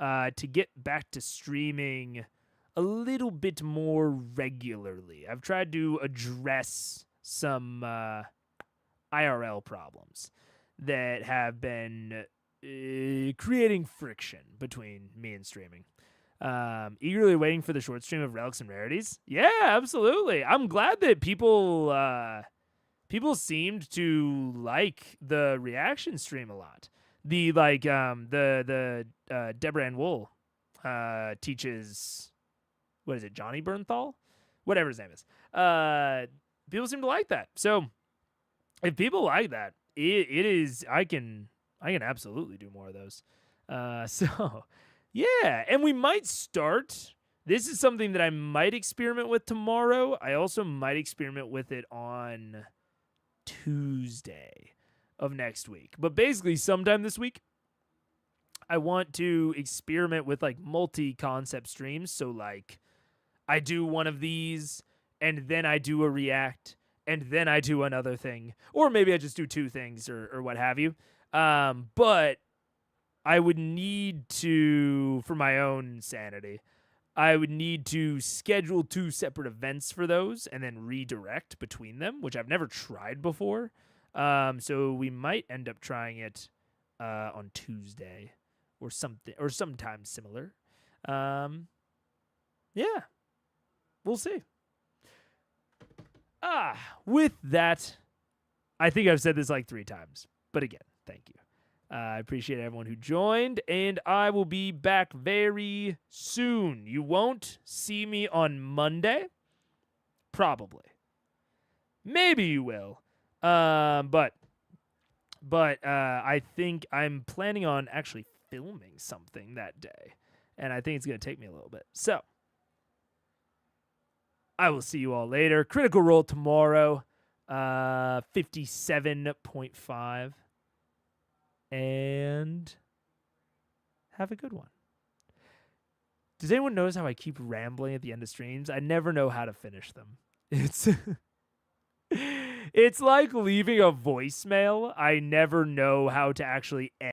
to get back to streaming a little bit more regularly. I've tried to address some IRL problems that have been creating friction between me and streaming. Eagerly waiting for the short stream of Relics and Rarities. Yeah, absolutely. I'm glad that people seemed to like the reaction stream a lot. The Deborah Ann Wool teaches, what is it, Johnny Bernthal? Whatever his name is. People seem to like that. So if people like that, it is, I can absolutely do more of those. So yeah, and we might start. This is something that I might experiment with tomorrow. I also might experiment with it on Tuesday of next week. But basically sometime this week, I want to experiment with like multi-concept streams. So like I do one of these and then I do a react and then I do another thing. Or maybe I just do two things or what have you. But I would need to, for my own sanity, I would need to schedule two separate events for those and then redirect between them, which I've never tried before. So we might end up trying it on Tuesday or something, or sometime similar. Yeah, we'll see. With that, I think I've said this like 3 times, but again, thank you. I appreciate everyone who joined, and I will be back very soon. You won't see me on Monday. Probably. Maybe you will. But I think I'm planning on actually filming something that day, and I think it's going to take me a little bit. So I will see you all later. Critical Role tomorrow, 57.5. And have a good one. Does anyone notice how I keep rambling at the end of streams? I never know how to finish them. It's like leaving a voicemail. I never know how to actually end